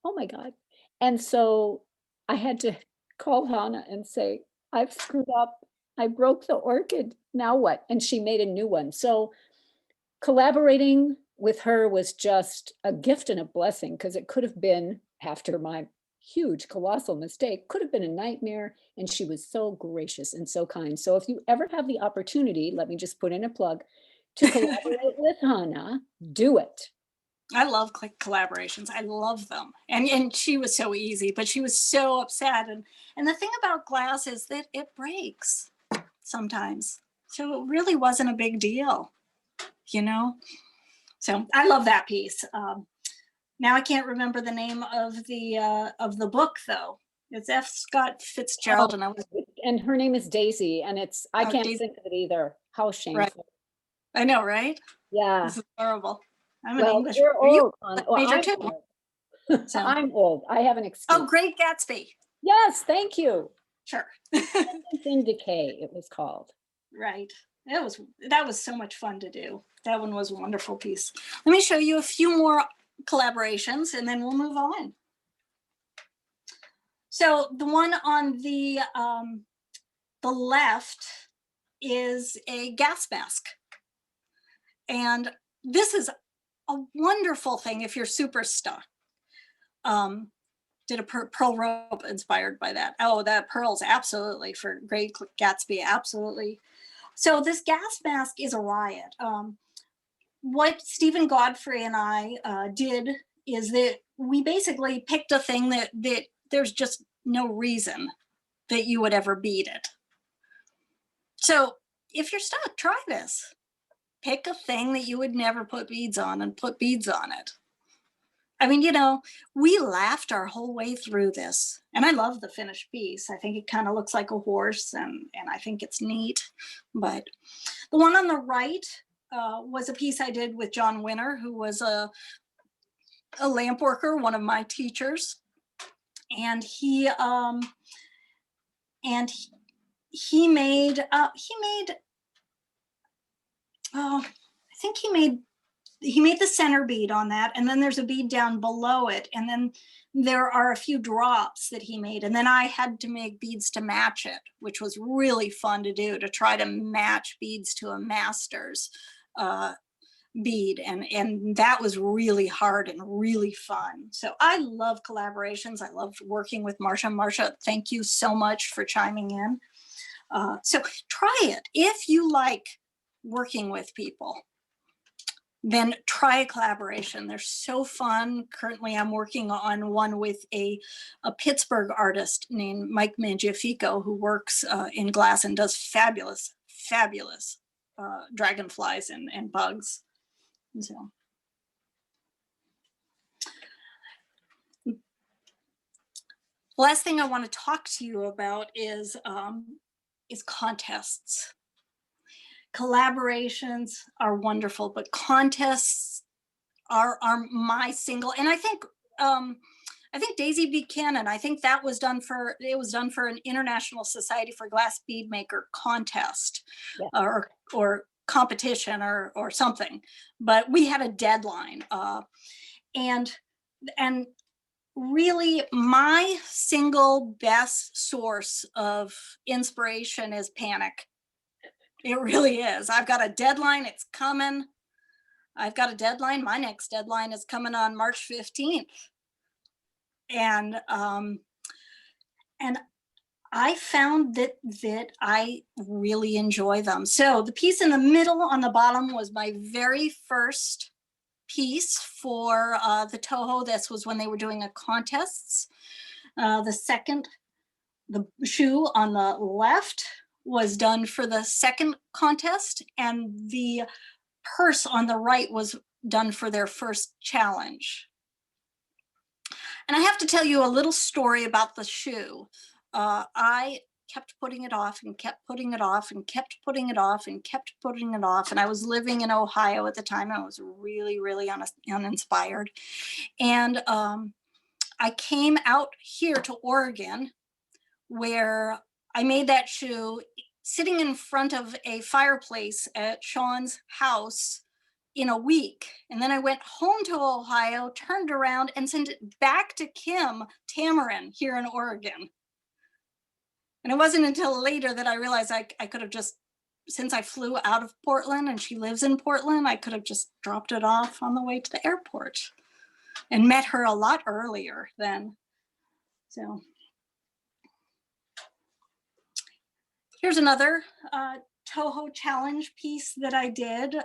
Oh my God. And so I had to call Hannah and say, I've screwed up. I broke the orchid. Now what? And she made a new one. So collaborating with her was just a gift and a blessing because it could have been, after my huge, colossal mistake, could have been a nightmare. And she was so gracious and so kind. So if you ever have the opportunity, let me just put in a plug, to collaborate with Hannah, do it. I love collaborations. I love them. And she was so easy, but she was so upset. And the thing about glass is that it breaks sometimes. So it really wasn't a big deal, you know? So I love that piece. Now I can't remember the name of the book though. It's F. Scott Fitzgerald, and I was and her name is Daisy, and I Oh, can't Daisy. think of it either. How shameful. I know, right? Yeah. This is horrible. I'm an Well, English. you're Are you old. Anna. Well, major I'm too? old. So. I'm old. I have an Oh, excuse. Great Gatsby. Yes, thank you. Sure. Innocence in Decay, it was called. Right. That was so much fun to do. That one was a wonderful piece. Let me show you a few more collaborations and then we'll move on. So the one on the left is a gas mask. And this is a wonderful thing if you're super stuck. Did a pearl rope inspired by that. Oh, that pearls, absolutely, for Great Gatsby, absolutely. So this gas mask is a riot. What Stephen Godfrey and I did is that we basically picked a thing that there's just no reason that you would ever beat it. So if you're stuck, try this. Pick a thing that you would never put beads on and put beads on it. I mean, you know, we laughed our whole way through this, and I love the finished piece. I think it kind of looks like a horse, and I think it's neat. But the one on the right was a piece I did with John Winter, who was a lamp worker, one of my teachers, and he made oh, I think he made the center bead on that, and then there's a bead down below it, and then there are a few drops that he made, and then I had to make beads to match it, which was really fun to do, to try to match beads to a master's bead, and that was really hard and really fun. So I love collaborations. I loved working with Marcia. Marcia, thank you so much for chiming in. So try it. If you like working with people, then try a collaboration. They're so fun. Currently, I'm working on one with a Pittsburgh artist named Mike Mangiafico, who works in glass and does fabulous dragonflies and bugs. So. Last thing I want to talk to you about is contests. Collaborations are wonderful, but contests are my single. And I think Daisy Buchanan, I think that was done for an International Society for Glass Bead Maker contest, yeah. or competition or something. But we had a deadline, and really my single best source of inspiration is panic. It really is. I've got a deadline. It's coming. I've got a deadline. My next deadline is coming on March 15th. And I found that I really enjoy them. So the piece in the middle on the bottom was my very first piece for the Toho. This was when they were doing a contests. The shoe on the left was done for the second contest, and the purse on the right was done for their first challenge. And I have to tell you a little story about the shoe. I kept putting it off and kept putting it off and kept putting it off and kept putting it off. And I was living in Ohio at the time. I was really, really uninspired. And I came out here to Oregon, where I made that shoe sitting in front of a fireplace at Sean's house in a week. And then I went home to Ohio, turned around and sent it back to Kim Tamarin here in Oregon. And it wasn't until later that I realized I could have just, since I flew out of Portland and she lives in Portland, I could have just dropped it off on the way to the airport and met her a lot earlier then. So here's another Toho challenge piece that I did,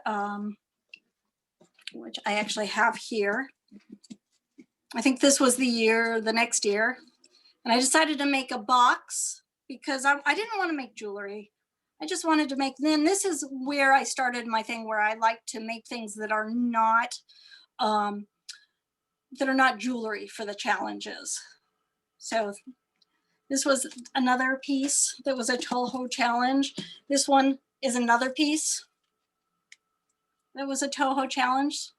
which I actually have here. I think this was the next year. And I decided to make a box because I didn't want to make jewelry. I just wanted to make, then this is where I started my thing, where I like to make things that are not jewelry for the challenges. So This was another piece that was a Toho challenge. This one is another piece that was a Toho challenge.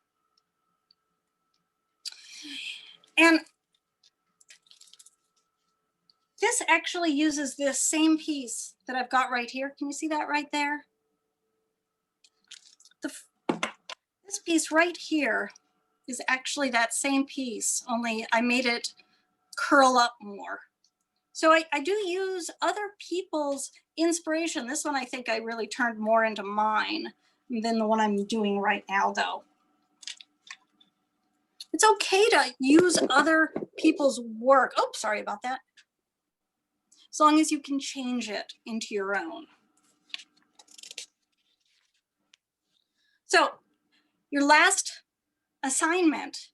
And this actually uses this same piece that I've got right here. Can you see that right there? This piece right here is actually that same piece, only I made it curl up more. So I do use other people's inspiration. This one I think I really turned more into mine than the one I'm doing right now though. It's okay to use other people's work. Oh, sorry about that. As long as you can change it into your own. So your last assignment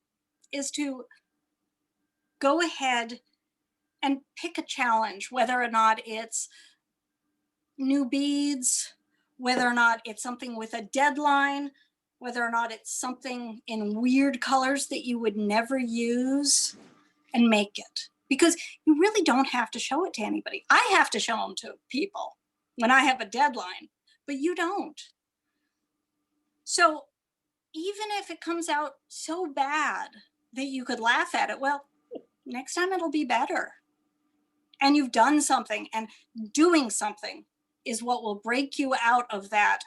is to go ahead and pick a challenge, whether or not it's new beads, whether or not it's something with a deadline, whether or not it's something in weird colors that you would never use, and make it. Because you really don't have to show it to anybody. I have to show them to people when I have a deadline, but you don't. So even if it comes out so bad that you could laugh at it, well, next time it'll be better. And you've done something, and doing something is what will break you out of that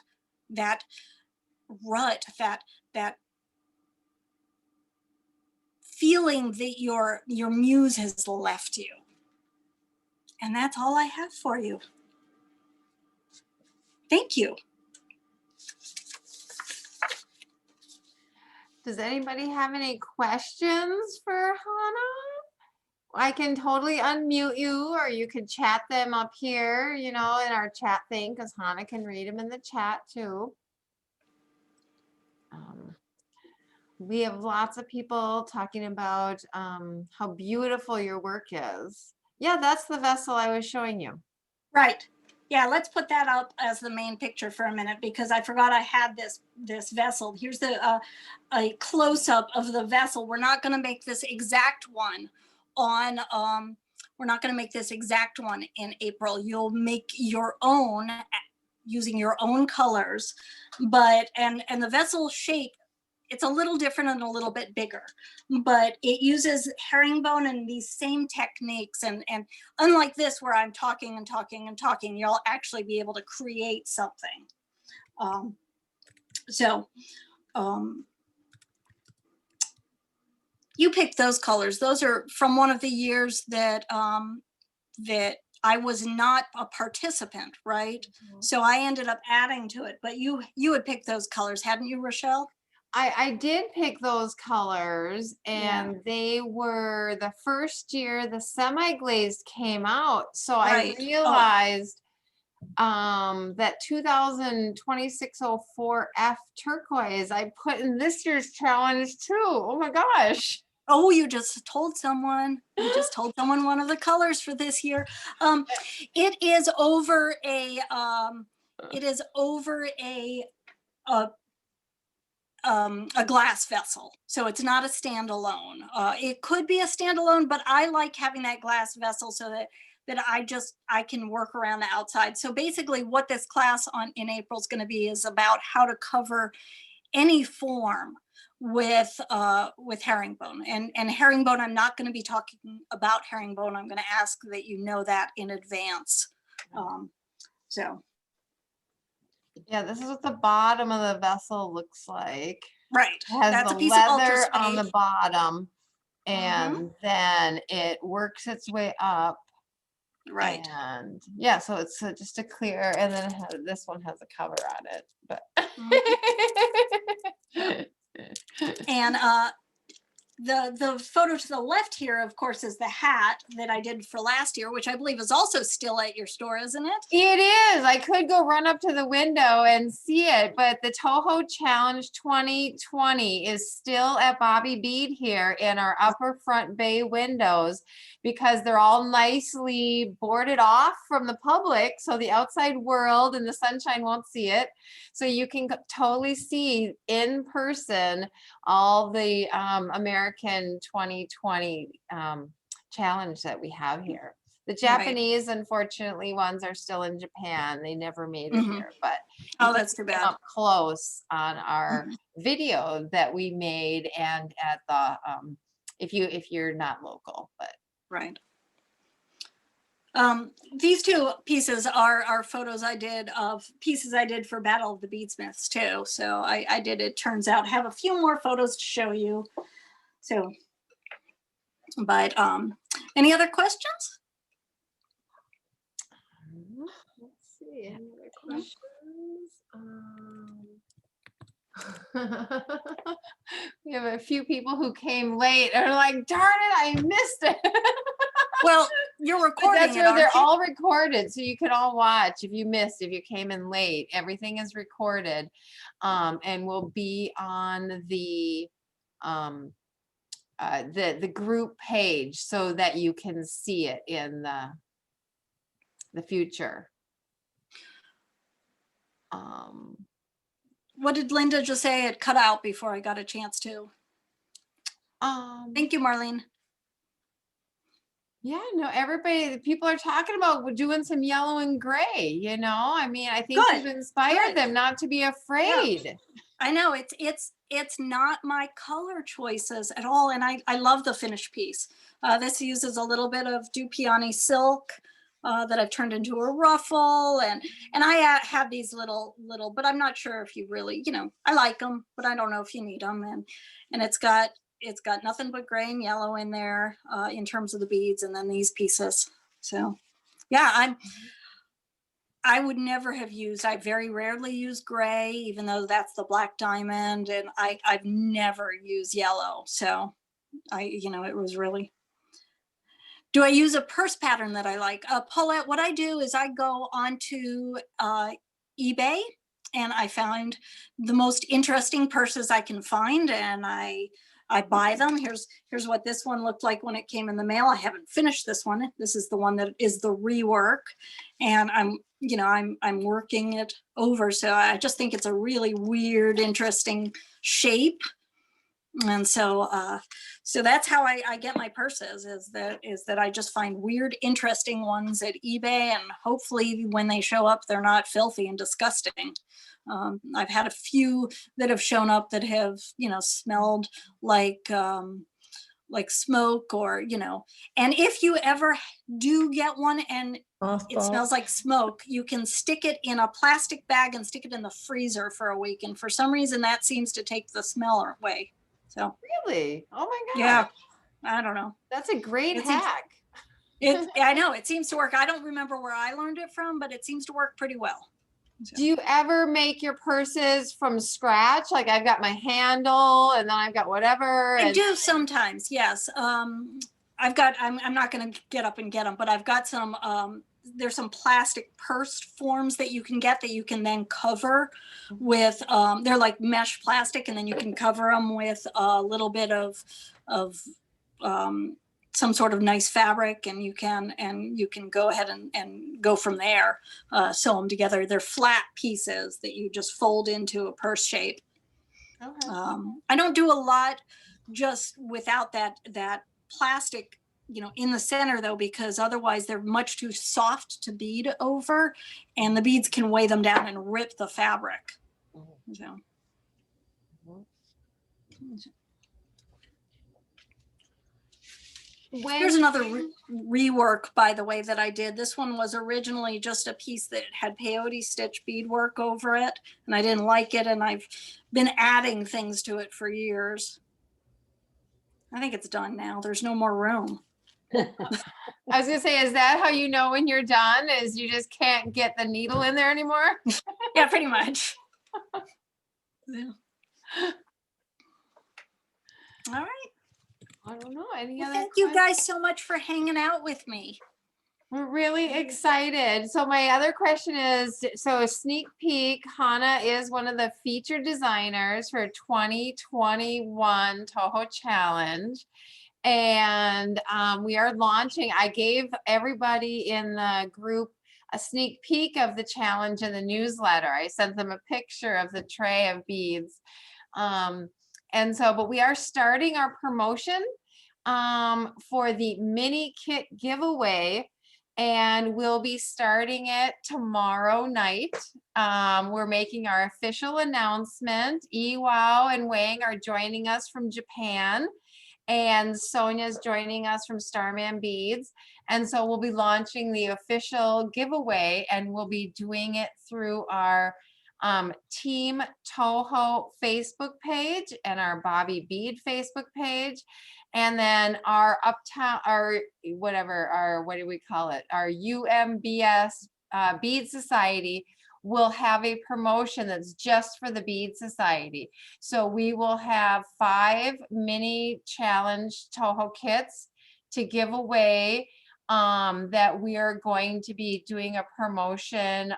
rut, that feeling that your muse has left you. And that's all I have for you. Thank you. Does anybody have any questions for Hannah? I can totally unmute you, or you could chat them up here, you know, in our chat thing, because Hannah can read them in the chat too. We have lots of people talking about how beautiful your work is. Yeah, that's the vessel I was showing you. Right. Yeah, let's put that up as the main picture for a minute, because I forgot I had this vessel. Here's the a close-up of the vessel. We're not going to make this exact one on we're not going to make this exact one in April. You'll make your own using your own colors, but and the vessel shape, it's a little different and a little bit bigger, but it uses herringbone and these same techniques. And unlike this, where I'm talking and talking and talking, you'll actually be able to create something. You picked those colors. Those are from one of the years that that I was not a participant, right? Mm-hmm. So I ended up adding to it, but you had picked those colors, hadn't you, Rochelle? I did pick those colors, and they were the first year the semi-glazed came out. So I realized that 2026-04 turquoise I put in this year's challenge too. Oh my gosh. Oh, you just told someone. You just told someone one of the colors for this year. It is over a glass vessel, so it's not a standalone. It could be a standalone, but I like having that glass vessel so that I can work around the outside. So basically, what this class in April is going to be is about how to cover any form with herringbone. And herringbone, I'm not going to be talking about herringbone. I'm going to ask that you know that in advance. So. Yeah, this is what the bottom of the vessel looks like. Right. It has That's the a piece leather of on the bottom, and then it works its way up. Right. And yeah, so it's just a clear, and then this one has a cover on it. But and the photo to the left here, of course, is the hat that I did for last year, which I believe is also still at your store, isn't it? It is. I could go run up to the window and see it, but the Toho Challenge 2020 is still at Bobby Bead here in our upper front bay windows, because they're all nicely boarded off from the public, so the outside world and the sunshine won't see it. So you can totally see in person all the American 2020 challenge that we have here. The Japanese, unfortunately, ones are still in Japan. They never made it Mhm. here, but Oh, you can that's too come bad. up close on our Mhm. video that we made and at the, if you're not local, but. Right. These two pieces are photos I did of pieces I did for Battle of the Beadsmiths too. So I did, it turns out, have a few more photos to show you. So, but any other questions? Let's see, any other questions? We have a few people who came late and are like, darn it, I missed it. Well, you're But recording that's it, where they're aren't you? all recorded, so you can all watch if you missed, if you came in late. Everything is recorded, and will be on the group page so that you can see it in the future. What did Linda just say? It cut out before I got a chance to. Thank you, Marlene. Yeah, no, everybody, the people are talking about we're doing some yellow and gray, you know? I mean, I think Good, you've inspired good. them not to be afraid. I know it's not my color choices at all, and I love the finished piece. This uses a little bit of Dupioni silk that I've turned into a ruffle, and I have these little, but I'm not sure if you really, you know, I like them, but I don't know if you need them, and it's got nothing but gray and yellow in there in terms of the beads, and then these pieces. So yeah, I would never have used, I very rarely use gray, even though that's the black diamond, and I've never used yellow. So you know, it was really, do I use a purse pattern that I like? Paulette, what I do is I go onto eBay and I find the most interesting purses I can find, and I buy them. Here's what this one looked like when it came in the mail. I haven't finished this one. This is the one that is the rework, and I'm working it over. So I just think it's a really weird, interesting shape. And so so that's how I get my purses, is that I just find weird, interesting ones at eBay, and hopefully when they show up, they're not filthy and disgusting. I've had a few that have shown up that have, you know, smelled like smoke, or, you know, and if you ever do get one and it smells like smoke, you can stick it in a plastic bag and stick it in the freezer for a week. And for some reason that seems to take the smell away. So Really? Oh my God. yeah, I don't know. That's a great It's hack. I know it seems to work. I don't remember where I learned it from, but it seems to work pretty well. So. Do you ever make your purses from scratch? Like I've got my handle and then I've got whatever. I do sometimes, yes. I'm not going to get up and get them, but I've got some, there's some plastic purse forms that you can get that you can then cover with, they're like mesh plastic, and then you can cover them with a little bit of some sort of nice fabric, and you can go ahead and go from there, sew them together. They're flat pieces that you just fold into a purse shape. Okay. I don't do a lot just without that plastic, you know, in the center though, because otherwise they're much too soft to bead over, and the beads can weigh them down and rip the fabric. So. Here's another rework, by the way, that I did. This one was originally just a piece that had peyote stitch beadwork over it, and I didn't like it, and I've been adding things to it for years. I think it's done now. There's no more room. I was gonna say, is that how you know when you're done? Is you just can't get the needle in there anymore? Yeah, pretty much. Yeah. All right. I don't know. Any Well, other thank you questions? guys so much for hanging out with me. We're really excited. So my other question is, so a sneak peek, Hannah is one of the featured designers for 2021 Toho Challenge. And we are launching, I gave everybody in the group a sneak peek of the challenge in the newsletter. I sent them a picture of the tray of beads. And so, but we are starting our promotion for the mini kit giveaway and we'll be starting it tomorrow night. We're making our official announcement. Iwao and Wang are joining us from Japan, and Sonia's joining us from Starman Beads. And so we'll be launching the official giveaway, and we'll be doing it through our Team Toho Facebook page and our Bobby Bead Facebook page. And then our uptown, our whatever, our, what do we call it? Our UMBS Bead Society will have a promotion that's just for the Bead Society. So we will have 5 mini challenge Toho kits to give away, that we are going to be doing a promotion.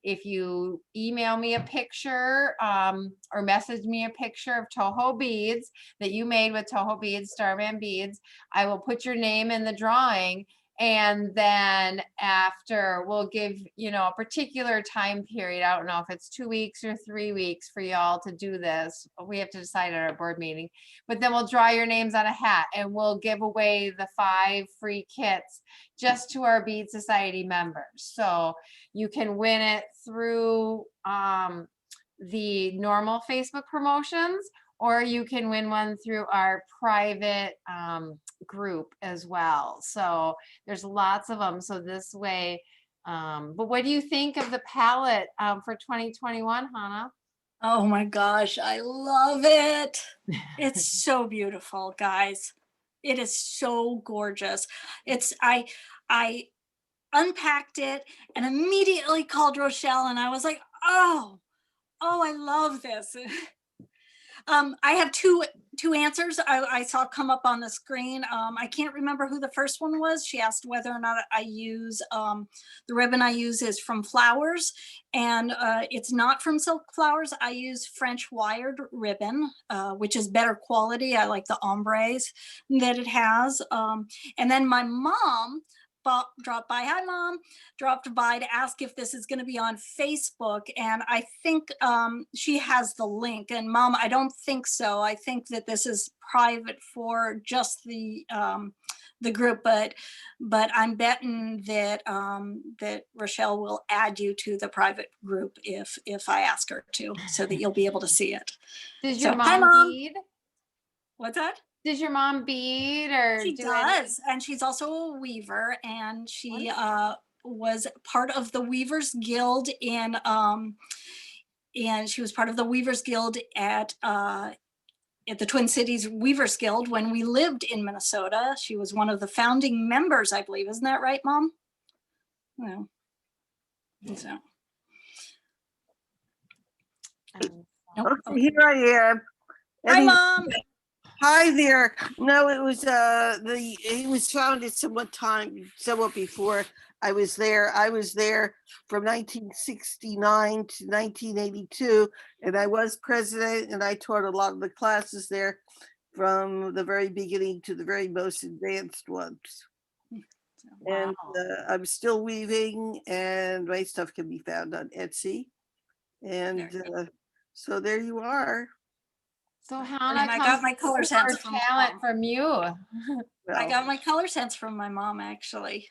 If you email me a picture or message me a picture of Toho beads that you made with Toho Beads, Starman Beads, I will put your name in the drawing. And then after, we'll give, you know, a particular time period. I don't know if it's 2 weeks or 3 weeks for y'all to do this. We have to decide at our board meeting. But then we'll draw your names on a hat, and we'll give away the 5 free kits just to our Bead Society members. So you can win it through the normal Facebook promotions, or you can win one through our private group as well. So there's lots of them. So this way, but what do you think of the palette for 2021, Hannah? Oh my gosh, I love it. It's so beautiful, guys. It is so gorgeous. I unpacked it and immediately called Rochelle, and I was like, oh, I love this. I have two answers I saw come up on the screen. I can't remember who the first one was. She asked whether or not I use, the ribbon I use is from Flowers, and it's not from Silk Flowers. I use French wired ribbon, which is better quality. I like the ombres that it has. And then my mom dropped by. Hi, Mom. Dropped by to ask if this is going to be on Facebook, and I think she has the link. And Mom, I don't think so. I think that this is private for just the group, but I'm betting that that Rochelle will add you to the private group if I ask her to, so that you'll be able to see it. Does So, your hi, mom Mom. bead? What's that? Does your mom bead or She do any- does, and she's also a weaver, and she was part of the Weavers Guild and she was part of the Weavers Guild at the Twin Cities Weavers Guild when we lived in Minnesota. She was one of the founding members, I believe. Isn't that right, Mom? No. So. Nope. Okay, here I am. Hi, Mom. Hi there. No, it was he was founded somewhat before I was there. I was there from 1969 to 1982, and I was president, and I taught a lot of the classes there from the very beginning to the very most advanced ones. And I'm still weaving, and my stuff can be found on Etsy. And so there you are. So Hannah, And I got my color sense from talent Mom. from you. I got my color sense from my mom, actually.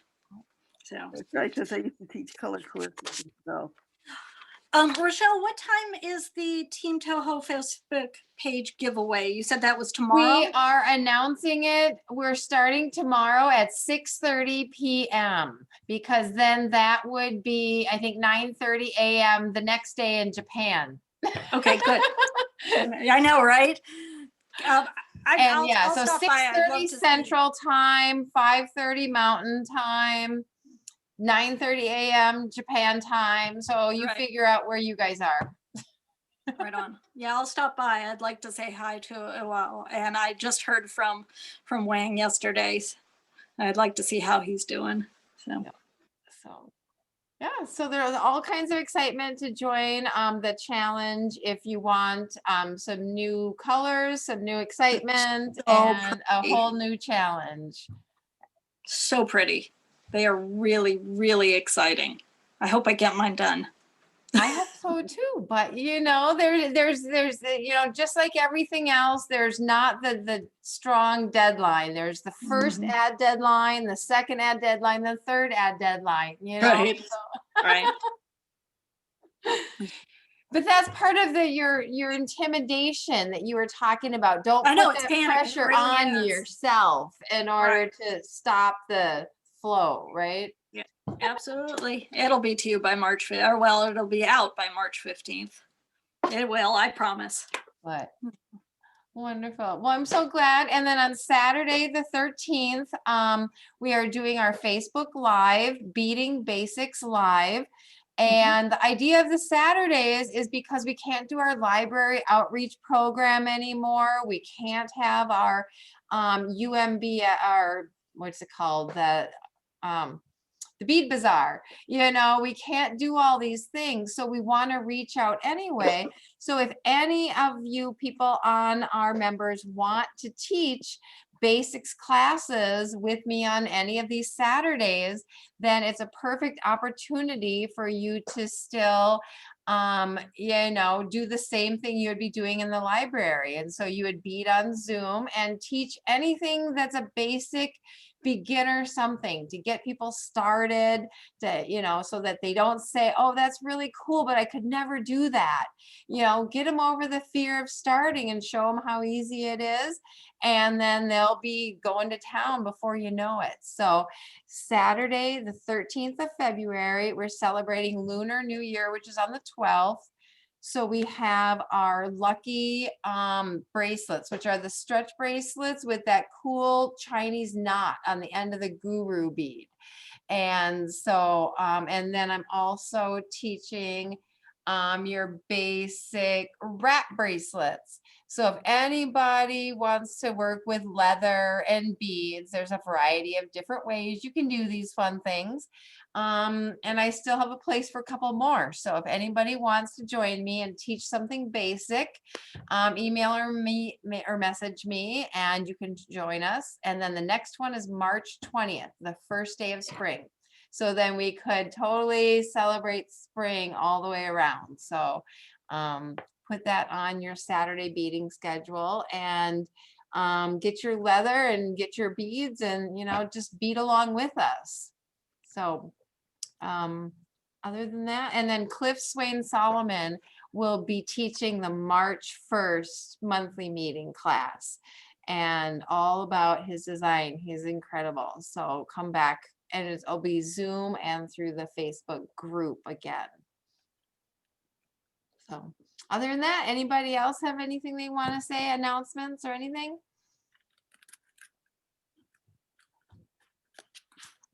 So, That's right, because I used to teach color courses. So Rochelle, what time is the Team Toho Facebook page giveaway? You said that was tomorrow? We are announcing it. We're starting tomorrow at 6:30 p.m. because then that would be, I think, 9:30 a.m. the next day in Japan. Okay, good. I know, right? So stop by. I'd love 6:30 to see. Central Time, 5:30 Mountain Time, 9:30 a.m. Japan time. So you Right. figure out where you guys are. Right on. Yeah, I'll stop by. I'd like to say hi to Iwao. And I just heard from Wang yesterday. I'd like to see how he's doing. So. So yeah, so there's all kinds of excitement to join the challenge if you want some new colors, some new excitement, and a pretty. whole new challenge. So pretty. They are really, really exciting. I hope I get mine done. I hope so too, but you know, there's, you know, just like everything else, there's not the strong deadline. There's the first ad deadline, the second ad deadline, the third ad deadline, you know? Right. Right. But that's part of your intimidation that you were talking about. Don't I know, put it's that panic, it pressure really on is. yourself in order Right. to stop the flow, right? Absolutely. It'll be to you by March 5th, or well, it'll be out by March 15th. It will, I promise. But wonderful. Well, I'm so glad. And then on Saturday, the 13th, we are doing our Facebook Live, Beating Basics Live. And the idea of the Saturdays is because we can't do our library outreach program anymore. We can't have our UMBS, our, what's it called? The bead bazaar, you know, we can't do all these things. So we want to reach out anyway. So if any of you people on our members want to teach basics classes with me on any of these Saturdays, then it's a perfect opportunity for you to still you know, do the same thing you would be doing in the library. And so you would bead on Zoom and teach anything that's a basic beginner something to get people started, to, you know, so that they don't say, oh, that's really cool, but I could never do that. You know, get them over the fear of starting and show them how easy it is. And then they'll be going to town before you know it. So Saturday, the 13th of February, we're celebrating Lunar New Year, which is on the 12th. So we have our lucky bracelets, which are the stretch bracelets with that cool Chinese knot on the end of the guru bead. And so, and then I'm also teaching your basic wrap bracelets. So if anybody wants to work with leather and beads, there's a variety of different ways you can do these fun things. And I still have a place for a couple more. So if anybody wants to join me and teach something basic, email or message me and you can join us. And then the next one is March 20th, the first day of spring. So then we could totally celebrate spring all the way around. So put that on your Saturday beading schedule and get your leather and get your beads and, you know, just bead along with us. So other than that, and then Cliff Swain Solomon will be teaching the March 1st monthly meeting class and all about his design. He's incredible. So come back and it'll be Zoom and through the Facebook group again. So other than that, anybody else have anything they want to say, announcements or anything?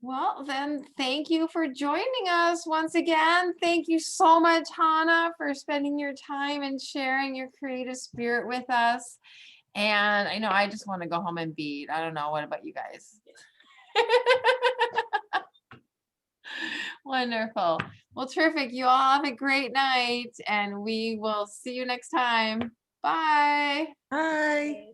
Well, then thank you for joining us once again. Thank you so much, Hannah, for spending your time and sharing your creative spirit with us. And I know I just want to go home and bead. I don't know. What about you guys? Wonderful. Well, terrific. You all have a great night and we will see you next time. Bye. Hi.